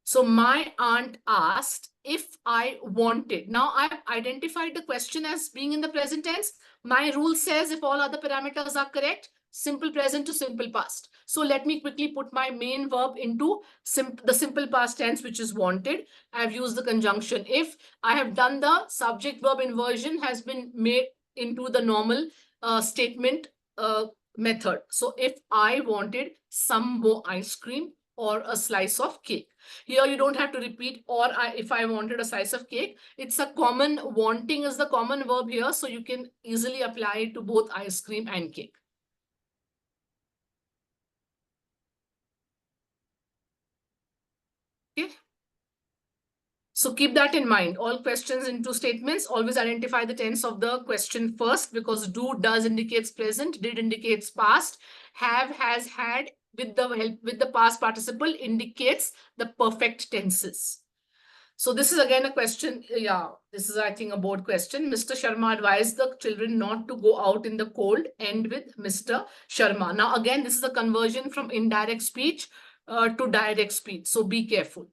So my aunt asked if I wanted. Now I've identified the question as being in the present tense. My rule says if all other parameters are correct, simple present to simple past. So let me quickly put my main verb into the simple past tense, which is wanted. I've used the conjunction if. I have done the subject verb inversion has been made into the normal statement method. So if I wanted some more ice cream or a slice of cake. Here you don't have to repeat if I wanted a slice of cake. It's a common, wanting is the common verb here. So you can easily apply it to both ice cream and cake. Okay. So keep that in mind. All questions into statements, always identify the tense of the question first because do, does indicates present, did indicates past, have, has, had with the help with the past participle indicates the perfect tenses. So this is again a question. Yeah, this is, I think, a board question. Mr. Sharma advised the children not to go out in the cold. End with Mr. Sharma. Now, again, this is a conversion from indirect speech to direct speech. So be careful.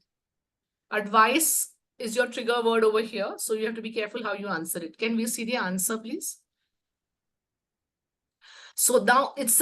Advice is your trigger word over here. So you have to be careful how you answer it. Can we see the answer, please? So now it's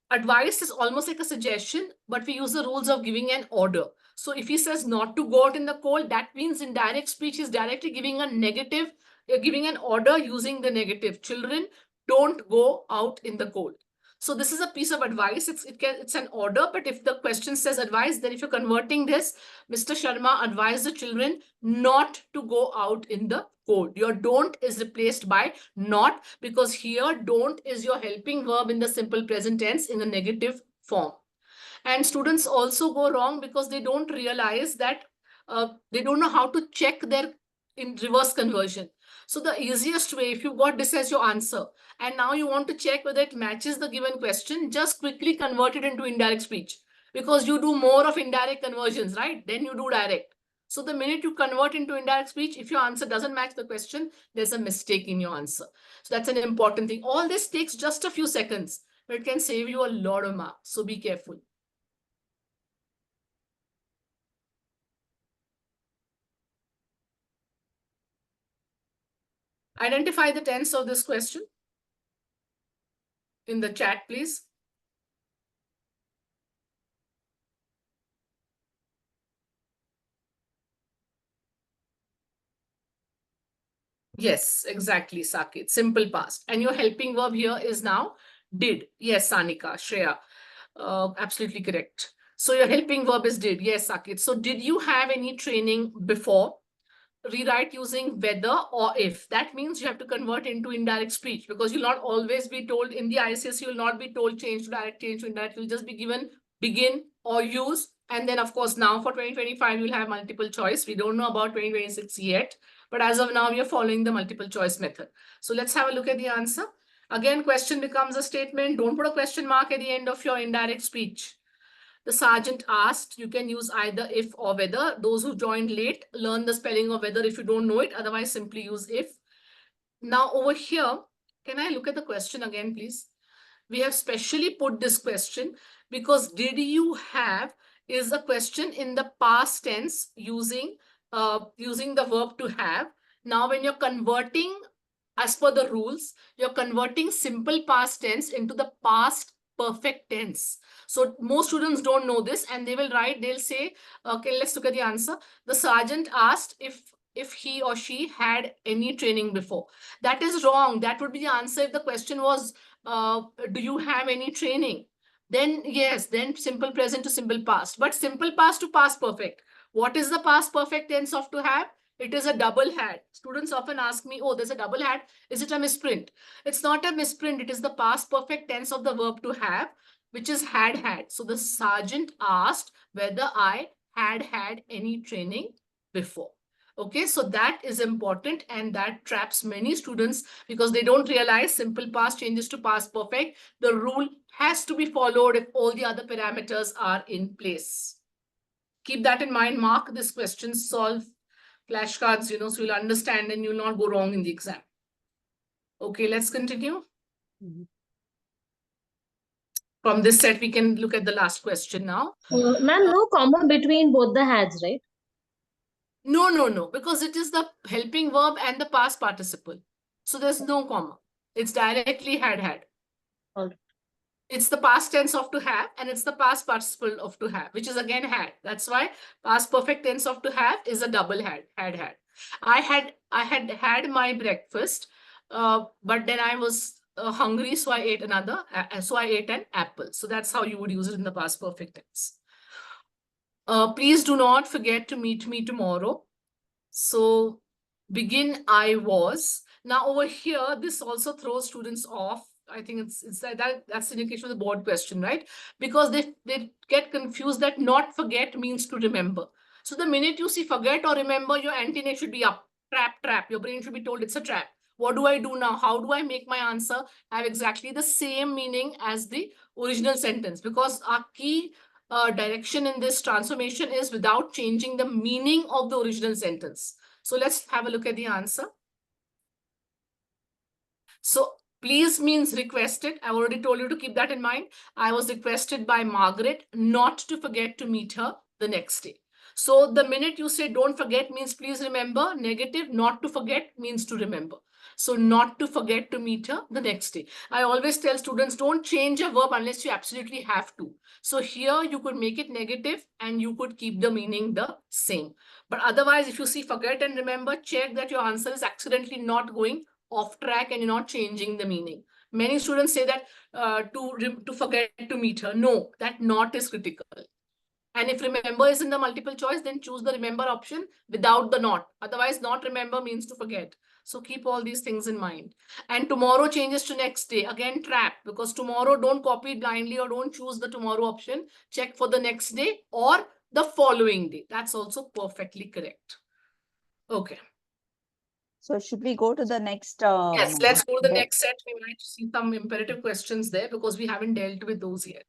advice is almost like a suggestion, but we use the rules of giving an order. So if he says not to go out in the cold, that means in direct speech is directly giving a negative, giving an order using the negative. Children, don't go out in the cold. So this is a piece of advice. It's an order, but if the question says advice, then if you're converting this, Mr. Sharma advised the children not to go out in the cold. Your don't is replaced by not because here don't is your helping verb in the simple present tense in the negative form. And students also go wrong because they don't realize that they don't know how to check their in reverse conversion. So the easiest way, if you got this as your answer, and now you want to check whether it matches the given question, just quickly convert it into indirect speech because you do more of indirect conversions, right? Then you do direct. So the minute you convert into indirect speech, if your answer doesn't match the question, there's a mistake in your answer. So that's an important thing. All this takes just a few seconds, but it can save you a lot of marks. So be careful. Identify the tense of this question in the chat, please. Yes, exactly, Saket. Simple past. And your helping verb here is now Did. Yes, Sanika, Shreya. Absolutely correct. So your helping verb is did. Yes, Sakit. So did you have any training before? Rewrite using whether or if. That means you have to convert into indirect speech, because you'll not always be told in the ICS, you'll not be told change to direct, change to indirect. You'll just be given begin or use. And then, of course, now for 2025, you'll have multiple choice. We don't know about 2026 yet, but as of now, we are following the multiple choice method. So let's have a look at the answer. Again, question becomes a statement. Don't put a question mark at the end of your indirect speech. The sergeant asked, you can use either if or whether. Those who joined late, learn the spelling of whether if you don't know it. Otherwise, simply use if. Now over here, can I look at the question again, please? We have specially put this question because did you have is a question in the past tense using the verb to have. Now, when you're converting as per the rules, you're converting simple past tense into the past perfect tense. So most students don't know this, and they will write, they'll say, okay, let's look at the answer. The sergeant asked if he or she had any training before. That is wrong. That would be the answer if the question was, do you have any training? Then yes, then simple present to simple past. But simple past to past perfect. What is the past perfect tense of to have? It is a double had. Students often ask me, oh, there's a double had. Is it a misprint? It's not a misprint. It is the past perfect tense of the verb to have, which is had. So the sergeant asked whether I had any training before. Okay, so that is important, and that traps many students because they don't realize simple past changes to past perfect. The rule has to be followed if all the other parameters are in place. Keep that in mind. Mark this question, solve flashcards, so you'll understand and you'll not go wrong in the exam. Okay, let's continue. From this set, we can look at the last question now. Ma'am, no comma between both the hads, right? No, because it is the helping verb and the past participle. So there's no comma. It's directly had. All right. It's the past tense of to have, and it's the past participle of to have, which is again had. That's why past perfect tense of to have is a double had. I had my breakfast, but then I was hungry, so I ate I ate an apple. So that's how you would use it in the past perfect tense. Please do not forget to meet me tomorrow. So begin I was. Now over here, this also throws students off. I think it's that's the indication of the board question, right? Because they get confused that not forget means to remember. So the minute you see forget or remember, your antennae should be up. Trap. Your brain should be told it's a trap. What do I do now? How do I make my answer have exactly the same meaning as the original sentence? Because our key direction in this transformation is without changing the meaning of the original sentence. So let's have a look at the answer. So please means requested. I already told you to keep that in mind. I was requested by Margaret not to forget to meet her the next day. So the minute you say don't forget means please remember, negative, not to forget means to remember. So not to forget to meet her the next day. I always tell students don't change a verb unless you absolutely have to. So here you could make it negative and you could keep the meaning the same. But otherwise, if you see forget and remember, check that your answer is accidentally not going off track and you're not changing the meaning. Many students say that to forget to meet her. No, that not is critical. And if remember is in the multiple choice, then choose the remember option without the not. Otherwise, not remember means to forget. So keep all these things in mind. And tomorrow changes to next day. Again, trap, because tomorrow don't copy it blindly or don't choose the tomorrow option. Check for the next day or the following day. That's also perfectly correct. Okay. So should we go to the next? Yes, let's go to the bit? next set. We might see some imperative questions there because we haven't dealt with those yet.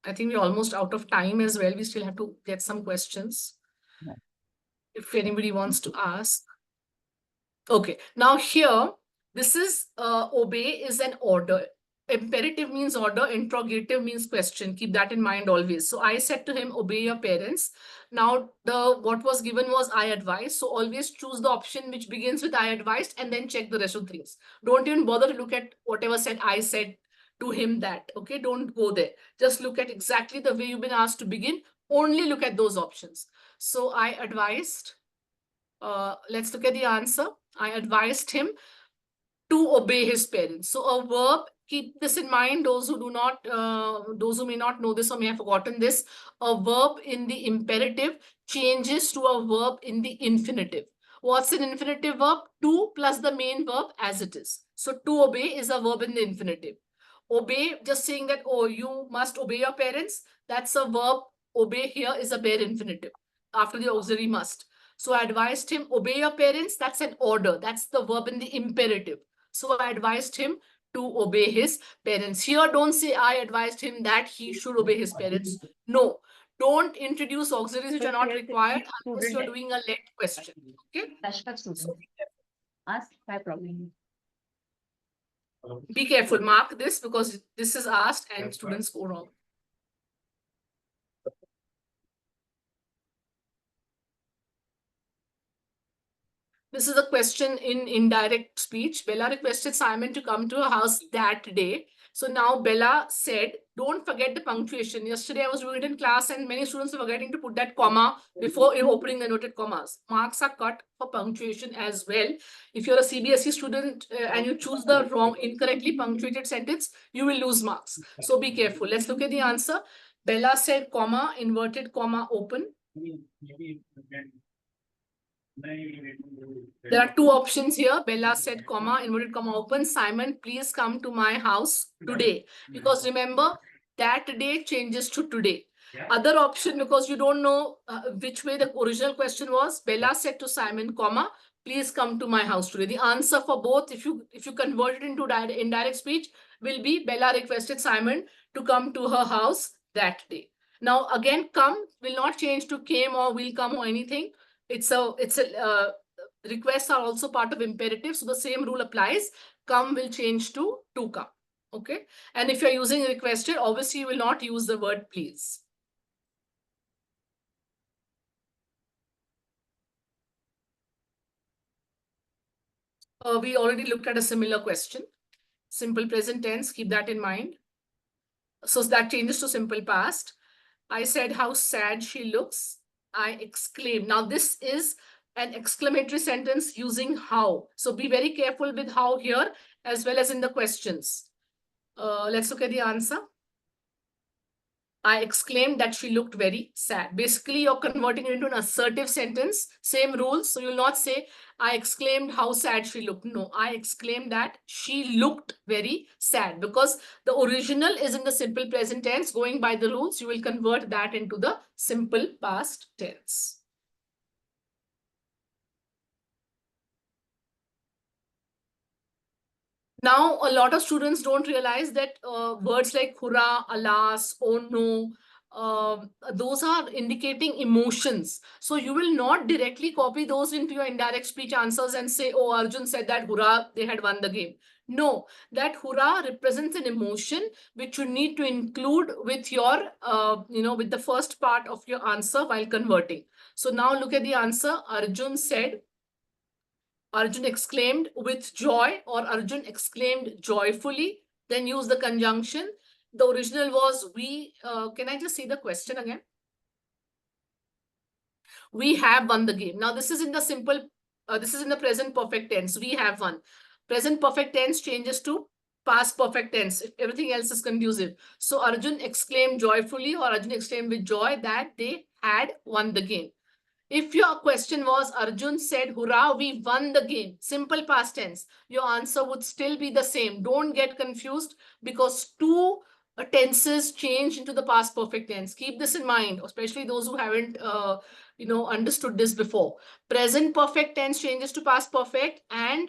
I think we're almost out of time as well. We still have to get some questions. Right. If anybody wants to ask. Okay, now here, this is obey is an order. Imperative means order, interrogative means question. Keep that in mind always. So I said to him, obey your parents. Now what was given was I advised. So always choose the option which begins with I advised and then check the rest of things. Don't even bother to look at whatever said I said to him that. Okay, don't go there. Just look at exactly the way you've been asked to begin. Only look at those options. So I advised. Let's look at the answer. I advised him to obey his parents. So a verb, keep this in mind, those who do not, those who may not know this or may have forgotten this, a verb in the imperative changes to a verb in the infinitive. What's an infinitive verb? To plus the main verb as it is. So to obey is a verb in the infinitive. Obey, just saying that, oh, you must obey your parents, that's a verb. Obey here is a bare infinitive after the auxiliary must. So I advised him, obey your parents, that's an order. That's the verb in the imperative. So I advised him to obey his parents. Here, don't say I advised him that he should obey his parents. No, don't introduce auxiliaries which are not required unless you're doing a let question. Okay? So Ask my problem. be careful, mark this because this is asked and students go wrong. This is a question in indirect speech. Bella requested Simon to come to her house that day. So now Bella said, don't forget the punctuation. Yesterday I was doing it in class and many students were forgetting to put that comma before opening the inverted commas. Marks are cut for punctuation as well. If you're a CBSE student and you choose the wrong, incorrectly punctuated sentence, you will lose marks. So be careful. Let's look at the answer. Bella said comma, inverted comma, open. There are two options here. Bella said, comma, inverted comma, open. Simon, please come to my house today. Because remember, that day changes to today. Other option, because you don't know which way the original question was, Bella said to Simon, comma, please come to my house today. The answer for both, if you convert it into indirect speech, will be Bella requested Simon to come to her house that day. Now, again, come will not change to came or will come or anything. Requests are also part of imperative. So the same rule applies. Come will change to come. Okay. And if you're using requested, obviously you will not use the word please. We already looked at a similar question. Simple present tense, keep that in mind. So that changes to simple past. I said how sad she looks. I exclaimed. Now this is an exclamatory sentence using how. So be very careful with how here as well as in the questions. Let's look at the answer. I exclaimed that she looked very sad. Basically, you're converting it into an assertive sentence. Same rules. So you'll not say, I exclaimed how sad she looked. No, I exclaimed that she looked very sad because the original is in the simple present tense. Going by the rules, you will convert that into the simple past tense. Now, a lot of students don't realize that words like hurrah, alas, oh no, those are indicating emotions. So you will not directly copy those into your indirect speech answers and say, oh, Arjun said that hurrah, they had won the game. No, that hurrah represents an emotion which you need to include with your, with the first part of your answer while converting. So now look at the answer. Arjun said, Arjun exclaimed with joy, or Arjun exclaimed joyfully. Then use the conjunction. The original was we. Can I just see the question again? We have won the game. Now this is in the simple. This is in the present perfect tense. We have won. Present perfect tense changes to past perfect tense. If everything else is conducive. So Arjun exclaimed joyfully, or Arjun exclaimed with joy that they had won the game. If your question was Arjun said, hurrah, we won the game, simple past tense, your answer would still be the same. Don't get confused because two tenses change into the past perfect tense. Keep this in mind, especially those who haven't, understood this before. Present perfect tense changes to past perfect and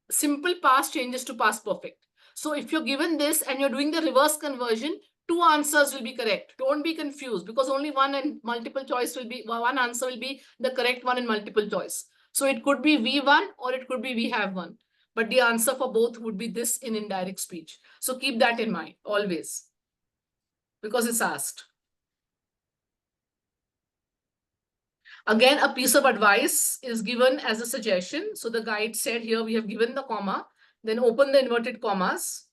simple past changes to past perfect. So if you're given this and you're doing the reverse conversion, two answers will be correct. Don't be confused because only one and multiple choice will be, one answer will be the correct one in multiple choice. So it could be we won or it could be we have won. But the answer for both would be this in indirect speech. So keep that in mind always because it's asked. Again, a piece of advice is given as a suggestion. So the guide said here we have given the comma, then open the inverted commas.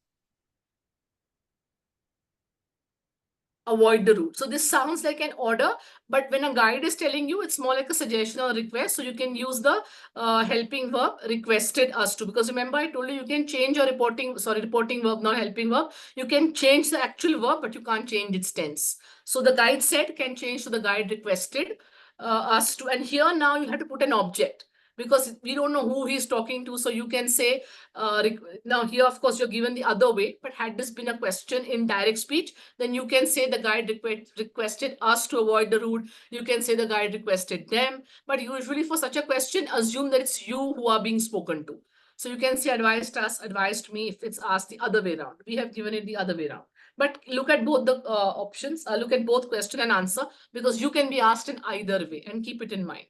avoid the route. So this sounds like an order, but when a guide is telling you, it's more like a suggestion or a request. So you can use the helping verb requested us to, because remember I told you you can change your reporting verb, not helping verb. You can change the actual verb, but you can't change its tense. So the guide said can change to the guide requested us to, and here now you have to put an object, because we don't know who he's talking to. So you can say, now here, of course, you're given the other way, but had this been a question in direct speech, then you can say the guide requested us to avoid the route. You can say the guide requested them. But usually for such a question, assume that it's you who are being spoken to. So you can say advised us, advised me if it's asked the other way around. We have given it the other way around. But look at both the options, look at both question and answer, because you can be asked in either way, and keep it in mind.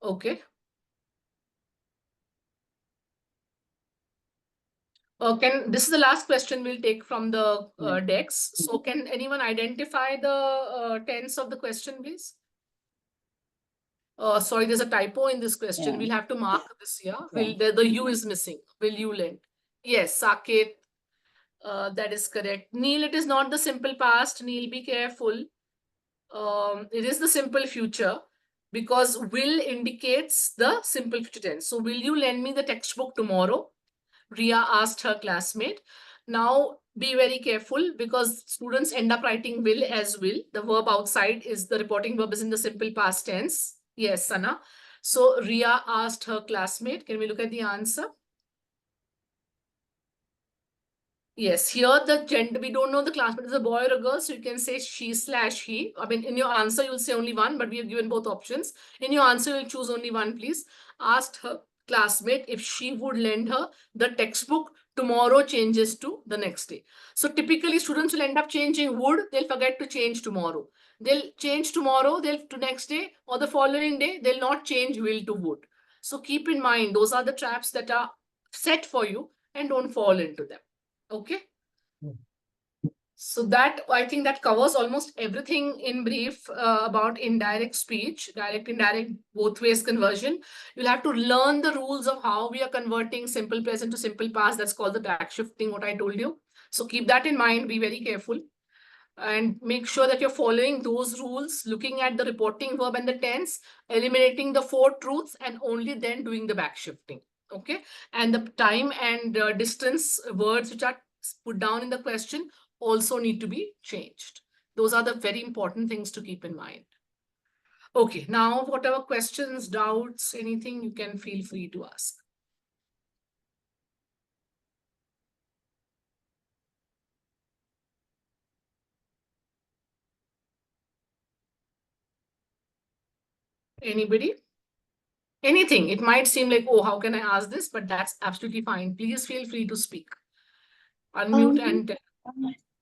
Okay. This is the last question we'll take from the decks. So can anyone identify the tense of the question, please? Sorry, there's a typo in this question. Yeah. We'll have to mark this here. Yeah. The U is missing. Will you lend? Yes, Saket. That is correct. Neil, it is not the simple past. Neil, be careful. It is the simple future, because will indicates the simple future tense. So will you lend me the textbook tomorrow? Ria asked her classmate. Now be very careful, because students end up writing will as will. The verb outside is the reporting verb is in the simple past tense. Yes, Sana. So Ria asked her classmate. Can we look at the answer? Yes, here the gender, we don't know the classmate is a boy or a girl, so you can say she/he. I mean, in your answer, you'll say only one, but we have given both options. In your answer, you'll choose only one, please. Asked her classmate if she would lend her the textbook. Tomorrow changes to the next day. So typically, students will end up changing would, they'll forget to change tomorrow. They'll change tomorrow, they'll to next day, or the following day, they'll not change will to would. So keep in mind, those are the traps that are set for you, and don't fall into them. Okay. So that, I think that covers almost everything in brief about indirect speech, direct, indirect, both ways conversion. You'll have to learn the rules of how we are converting simple present to simple past. That's called the back shifting, what I told you. So keep that in mind, be very careful. And make sure that you're following those rules, looking at the reporting verb and the tense, eliminating the 4 truths, and only then doing the back shifting. Okay. And the time and distance words which are put down in the question also need to be changed. Those are the very important things to keep in mind. Okay. Now, whatever questions, doubts, anything, you can feel free to ask. Anybody? Anything. It might seem like, oh, how can I ask this? But that's absolutely fine. Please feel free to speak. Unmute and...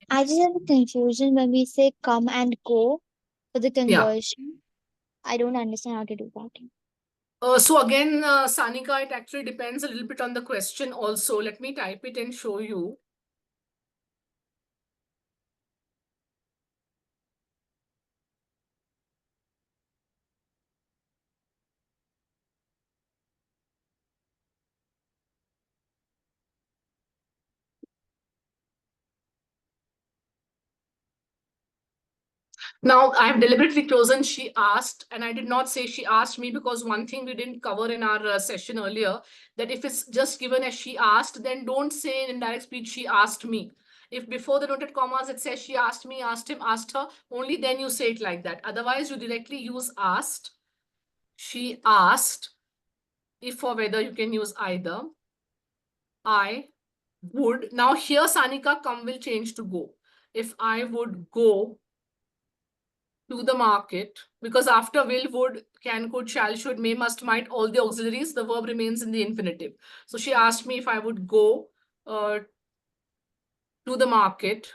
I just have a confusion when we say come and go for the conversion. I don't understand how to do that. So again, Sanika, it actually depends a little bit on the question also. Let me type it and show you. Now, I have deliberately chosen she asked, and I did not say she asked me, because one thing we didn't cover in our session earlier, that if it's just given as she asked, then don't say in indirect speech, she asked me. If before the noted commas, it says she asked me, asked him, asked her, only then you say it like that. Otherwise, you directly use asked, she asked. If or whether, you can use either. I would. Now here, Sanika, come will change to go. If I would go to the market, because after will, would, can, could, shall, should, may, must, might, all the auxiliaries, the verb remains in the infinitive. So she asked me if I would go to the market.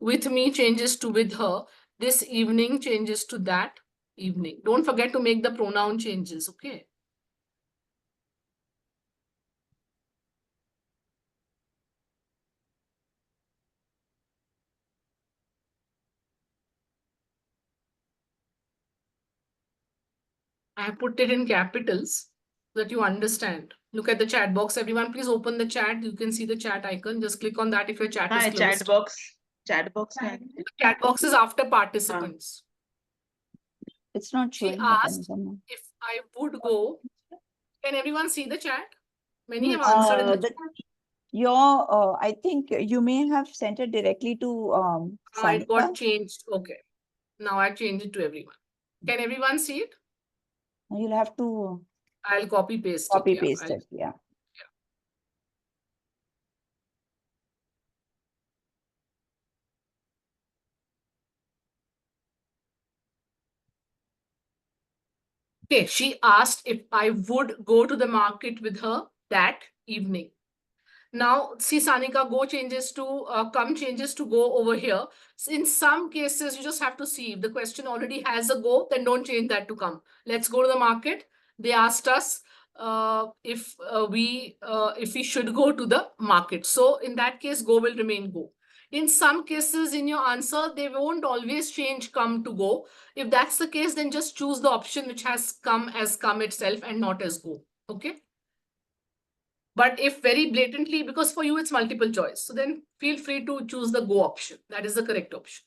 With me changes to with her. This evening changes to that evening. Don't forget to make the pronoun changes, okay? I have put it in capitals so that you understand. Look at the chat box. Everyone, please open the chat. You can see the chat icon. Just click on that if your chat is closed. Chat box. Chat box. Chat box is after participants. It's not She showing asked mechanism. if I would go. Can everyone see the chat? Many have Yes. answered in the chat. I think you may have sent it directly to It got Sanika. changed. Okay. Now I changed it to everyone. Can everyone see it? You'll have to I'll copy paste copy it. Yeah, paste it. Yeah. Okay, she asked if I would go to the market with her that evening. Now, see, Sanika, go changes to come changes to go over here. So in some cases, you just have to see if the question already has a go, then don't change that to come. Let's go to the market. They asked us if we should go to the market. So in that case, go will remain go. In some cases, in your answer, they won't always change come to go. If that's the case, then just choose the option which has come as come itself and not as go. Okay. But if very blatantly, because for you it's multiple choice, so then feel free to choose the go option. That is the correct option.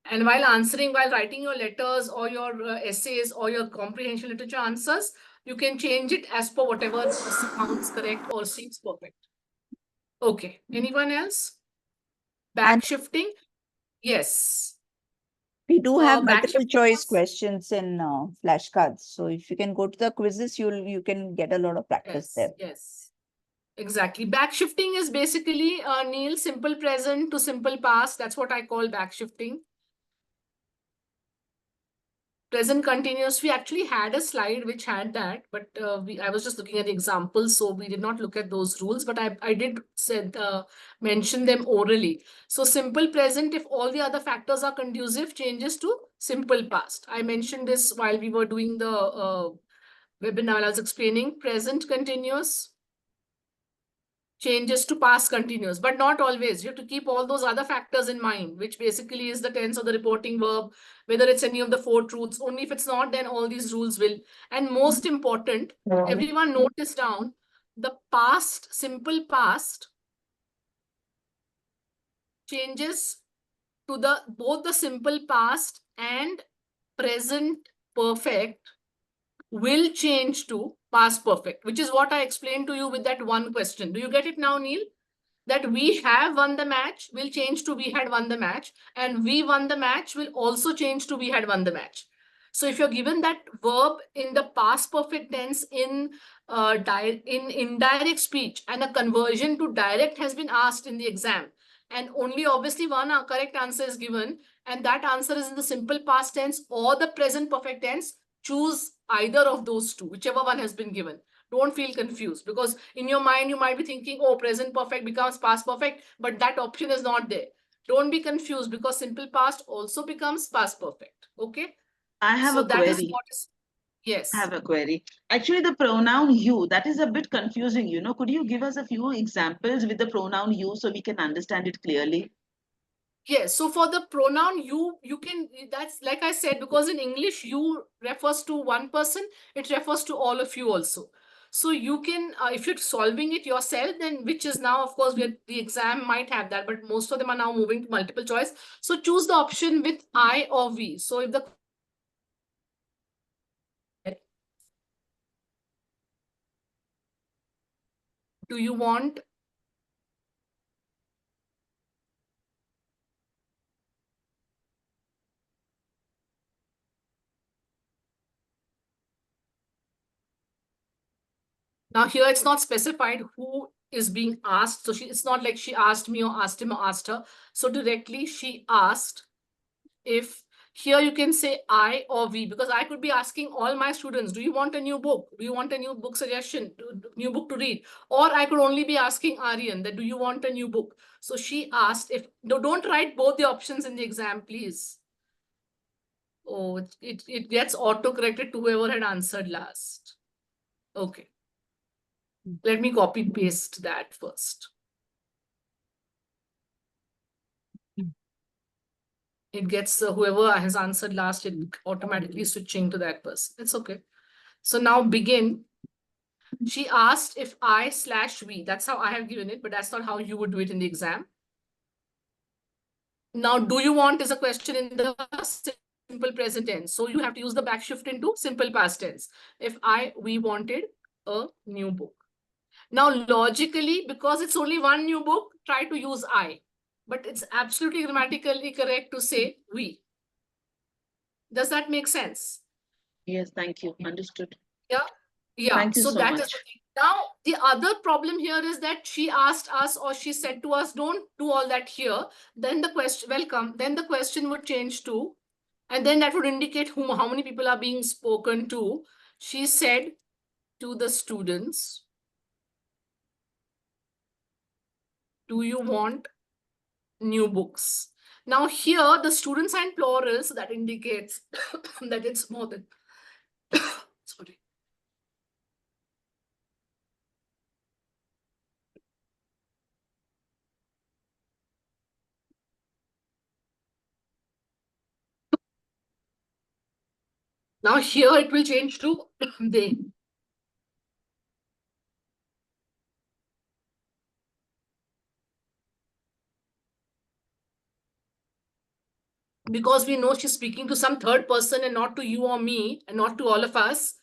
And while writing your letters or your essays or your comprehension literature answers, you can change it as per whatever sounds correct or seems perfect. Okay. Anyone else? Back shifting? Yes. We do have back multiple shifting choice was- questions in flashcards. So if you can go to the quizzes, you can get a lot of practice Yes, there. yes. Exactly. Back shifting is basically Neil, simple present to simple past. That's what I call back shifting. Present continuous, we actually had a slide which had that, but I was just looking at the examples, so we did not look at those rules, but I did mention them orally. So simple present, if all the other factors are conducive, changes to simple past. I mentioned this while we were doing the webinar. I was explaining present continuous changes to past continuous, but not always. You have to keep all those other factors in mind, which basically is the tense of the reporting verb, whether it's any of the four truths. Only if it's not, then all these rules will. And most important, everyone notice down the past, simple past changes to both the simple past and present perfect will change to past perfect, which is what I explained to you with that one question. Do you get it now, Neil? That we have won the match will change to we had won the match, and we won the match will also change to we had won the match. So if you're given that verb in the past perfect tense in indirect speech, and a conversion to direct has been asked in the exam, and only obviously one correct answer is given, and that answer is in the simple past tense or the present perfect tense, choose either of those two, whichever one has been given. Don't feel confused, because in your mind, you might be thinking, oh, present perfect becomes past perfect, but that option is not there. Don't be confused, because simple past also becomes past perfect. Okay. I have So a that is query. what is, yes. I have a query. Actually, the pronoun you, that is a bit confusing, you know. Could you give us a few examples with the pronoun you so we can understand it clearly? Yes, so for the pronoun you can, that's like I said, because in English you refers to one person, it refers to all of you also. So you can, if you're solving it yourself, then which is now, of course, the exam might have that, but most of them are now moving to multiple choice. So choose the option with I or we. So if the do you want now here it's not specified who is being asked. So it's not like she asked me or asked him or asked her. So directly she asked if, here you can say I or we, because I could be asking all my students, do you want a new book? Do you want a new book suggestion, new book to read? Or I could only be asking Aryan that, do you want a new book? So she asked if, don't write both the options in the exam, please. Oh, it gets auto-corrected to whoever had answered last. Okay. Let me copy paste that first. It gets whoever has answered last, it automatically switching to that person. It's okay. So now begin. She asked if I/we, that's how I have given it, but that's not how you would do it in the exam. Now, do you want is a question in the simple present tense. So you have to use the back shift into simple past tense. If we wanted a new book. Now, logically, because it's only one new book, try to use I. But it's absolutely grammatically correct to say we. Does that make sense? Yes, thank you. Understood. Yeah. Yeah. Thank you so so that is much. the thing. Now, the other problem here is that she asked us or she said to us, don't do all that here. Then the question, welcome. Then the question would change to, and then that would indicate how many people are being spoken to. She said to the students, do you want new books? Now here, the students are in plurals, so that indicates that it's more than, sorry. Now here it will change to they. Because we know she's speaking to some third person and not to you or me and not to all of us,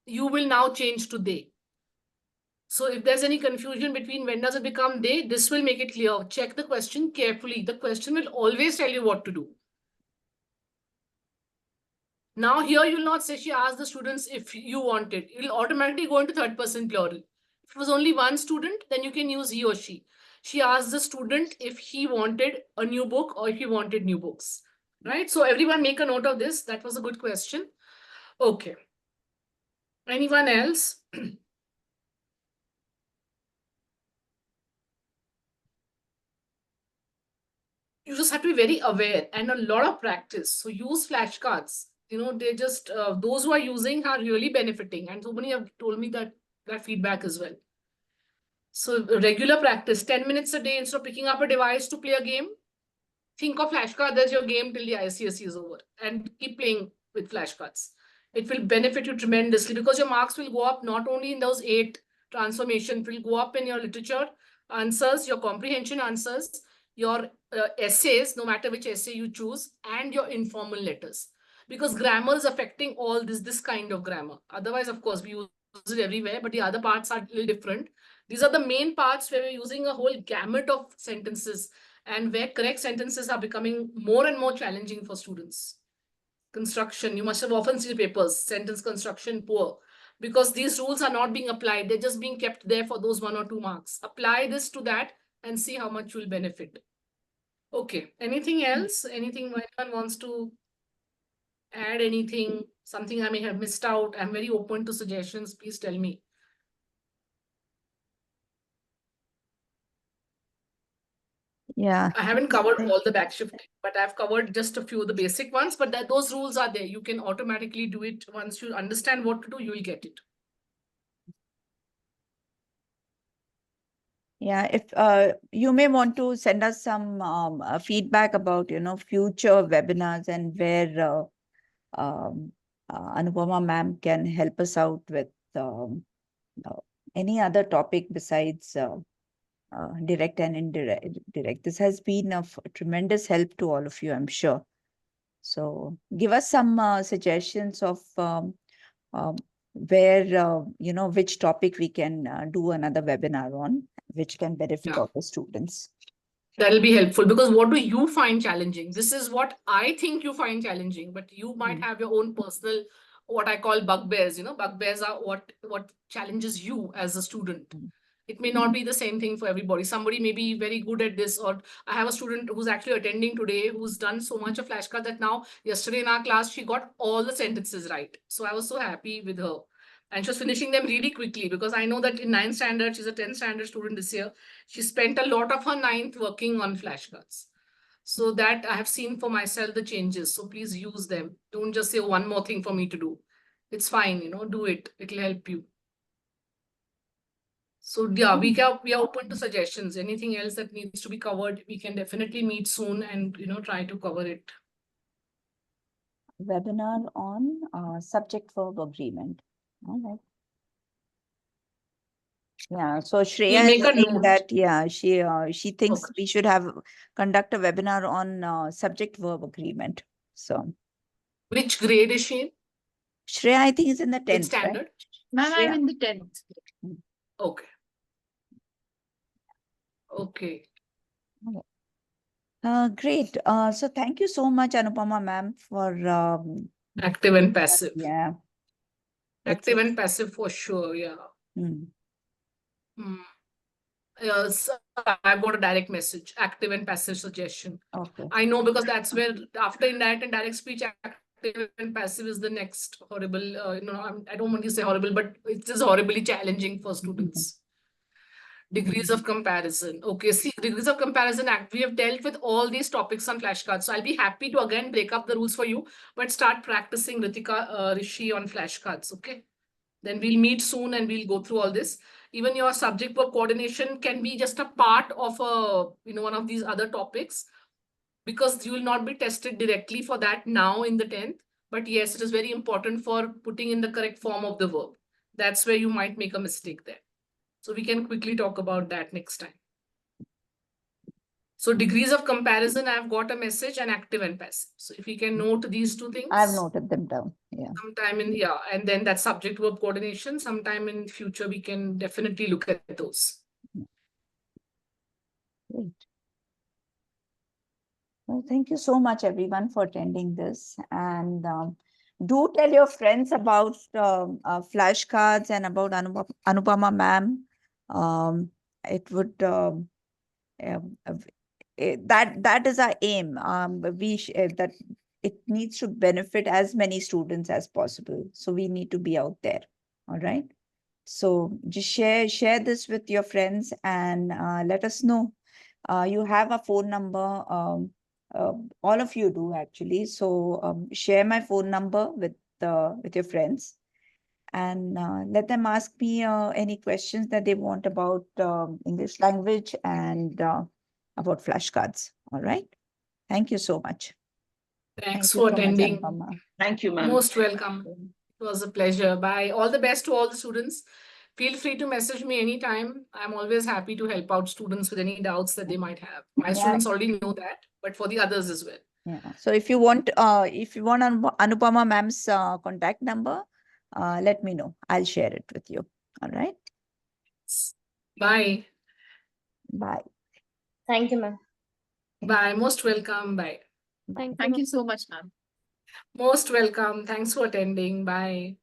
you will now change to they. So if there's any confusion between when does it become they, this will make it clear. Check the question carefully. The question will always tell you what to do. Now here you will not say she asked the students if you want it. It will automatically go into third person plural. If it was only one student, then you can use he or she. She asked the student if he wanted a new book or if he wanted new books. Right? So everyone make a note of this. That was a good question. Okay. Anyone else? You just have to be very aware and a lot of practice. So use flashcards. You know, they just, those who are using are really benefiting. And so many have told me that feedback as well. So regular practice, 10 minutes a day instead of picking up a device to play a game. Think of flashcards as your game till the ICSE is over and keep playing with flashcards. It will benefit you tremendously because your marks will go up not only in those 8 transformations, will go up in your literature answers, your comprehension answers, your essays, no matter which essay you choose, and your informal letters. Because grammar is affecting all this kind of grammar. Otherwise, of course, we use it everywhere, but the other parts are a little different. These are the main parts where we're using a whole gamut of sentences and where correct sentences are becoming more and more challenging for students. Construction, you must have often seen papers, sentence construction poor, because these rules are not being applied. They're just being kept there for those 1 or 2 marks. Apply this to that and see how much you'll benefit. Okay, anything else? Anything anyone wants to add anything, something I may have missed out? I'm very open to suggestions. Please tell me. Yeah. I haven't covered all the backshifting, but I've covered just a few of the basic ones, but those rules are there. You can automatically do it. Once you understand what to do, you will get it. Yeah, if you may want to send us some feedback about, future webinars and where Anupama ma'am can help us out with uh, any other topic besides direct and indirect. This has been of tremendous help to all of you, I'm sure. So give us some suggestions of where, which topic we can do another webinar on, which can benefit all the students. That'll be helpful because what do you find challenging? This is what I think you find challenging, but you might have your own personal, what I call bugbears. Bugbears are what challenges you as a student. It may not be the same thing for everybody. Somebody may be very good at this, or I have a student who's actually attending today who's done so much of flashcard that now yesterday in our class, she got all the sentences right. So I was so happy with her. And she was finishing them really quickly because I know that in 9th standard, she's a 10th standard student this year. She spent a lot of her 9th working on flashcards. So that I have seen for myself the changes. So please use them. Don't just say one more thing for me to do. It's fine, do it. It'll help you. So yeah, we are open to suggestions. Anything else that needs to be covered, we can definitely meet soon and try to cover it. Webinar on subject verb agreement. All right. Yeah, so We'll Shreya make is a saying note. that, yeah, she thinks Okay. we should conduct a webinar on subject verb agreement. So Which grade is she in? Shreya, I think, is in the Which 10th, right? standard? Ma'am, I'm Shreya. in the 10th. Okay. Okay. Great. So thank you so much, Anupama ma'am, for Active and passive. yeah. Active and passive for sure. Yeah. Hmm. Yes, I've got a direct message, active and passive suggestion. Okay. I know because that's where after indirect and direct speech, active and passive is the next horrible. I don't want to say horrible, but it is horribly challenging for students. Degrees of comparison. Okay, see, degrees of comparison act. We have dealt with all these topics on flashcards. So I'll be happy to again break up the rules for you, but start practicing Rishi on flashcards. Okay. Then we'll meet soon and we'll go through all this. Even your subject verb coordination can be just a part of one of these other topics, because you will not be tested directly for that now in the 10th. But yes, it is very important for putting in the correct form of the verb. That's where you might make a mistake there. So we can quickly talk about that next time. So degrees of comparison, I've got a message, and active and passive. So if we can note these two things. I've noted them down. Yeah. Sometime and then that subject verb coordination, sometime in future, we can definitely look at those. Great. Well, thank you so much, everyone, for attending this. And do tell your friends about flashcards and about Anupama ma'am. It would that is our aim. That it needs to benefit as many students as possible. So we need to be out there. All right. So just share this with your friends and let us know. You have a phone number. All of you do actually. So share my phone number with your friends, and let them ask me any questions that they want about English language and about flashcards. All right. Thank you so much. Thanks Thank you for so much, attending. Anupama. Thank you, ma'am. Most welcome. It was a pleasure. Bye. All the best to all the students. Feel free to message me anytime. I'm always happy to help out students with any doubts that they might have. My Yeah. students already know that, but for the others as well. Yeah. So if you want Anupama ma'am's contact number, let me know. I'll share it with you. All right. Bye. Bye. Thank you, ma'am. Bye. Most welcome. Bye. Thank you so much, ma'am. Most welcome. Thanks for attending. Bye.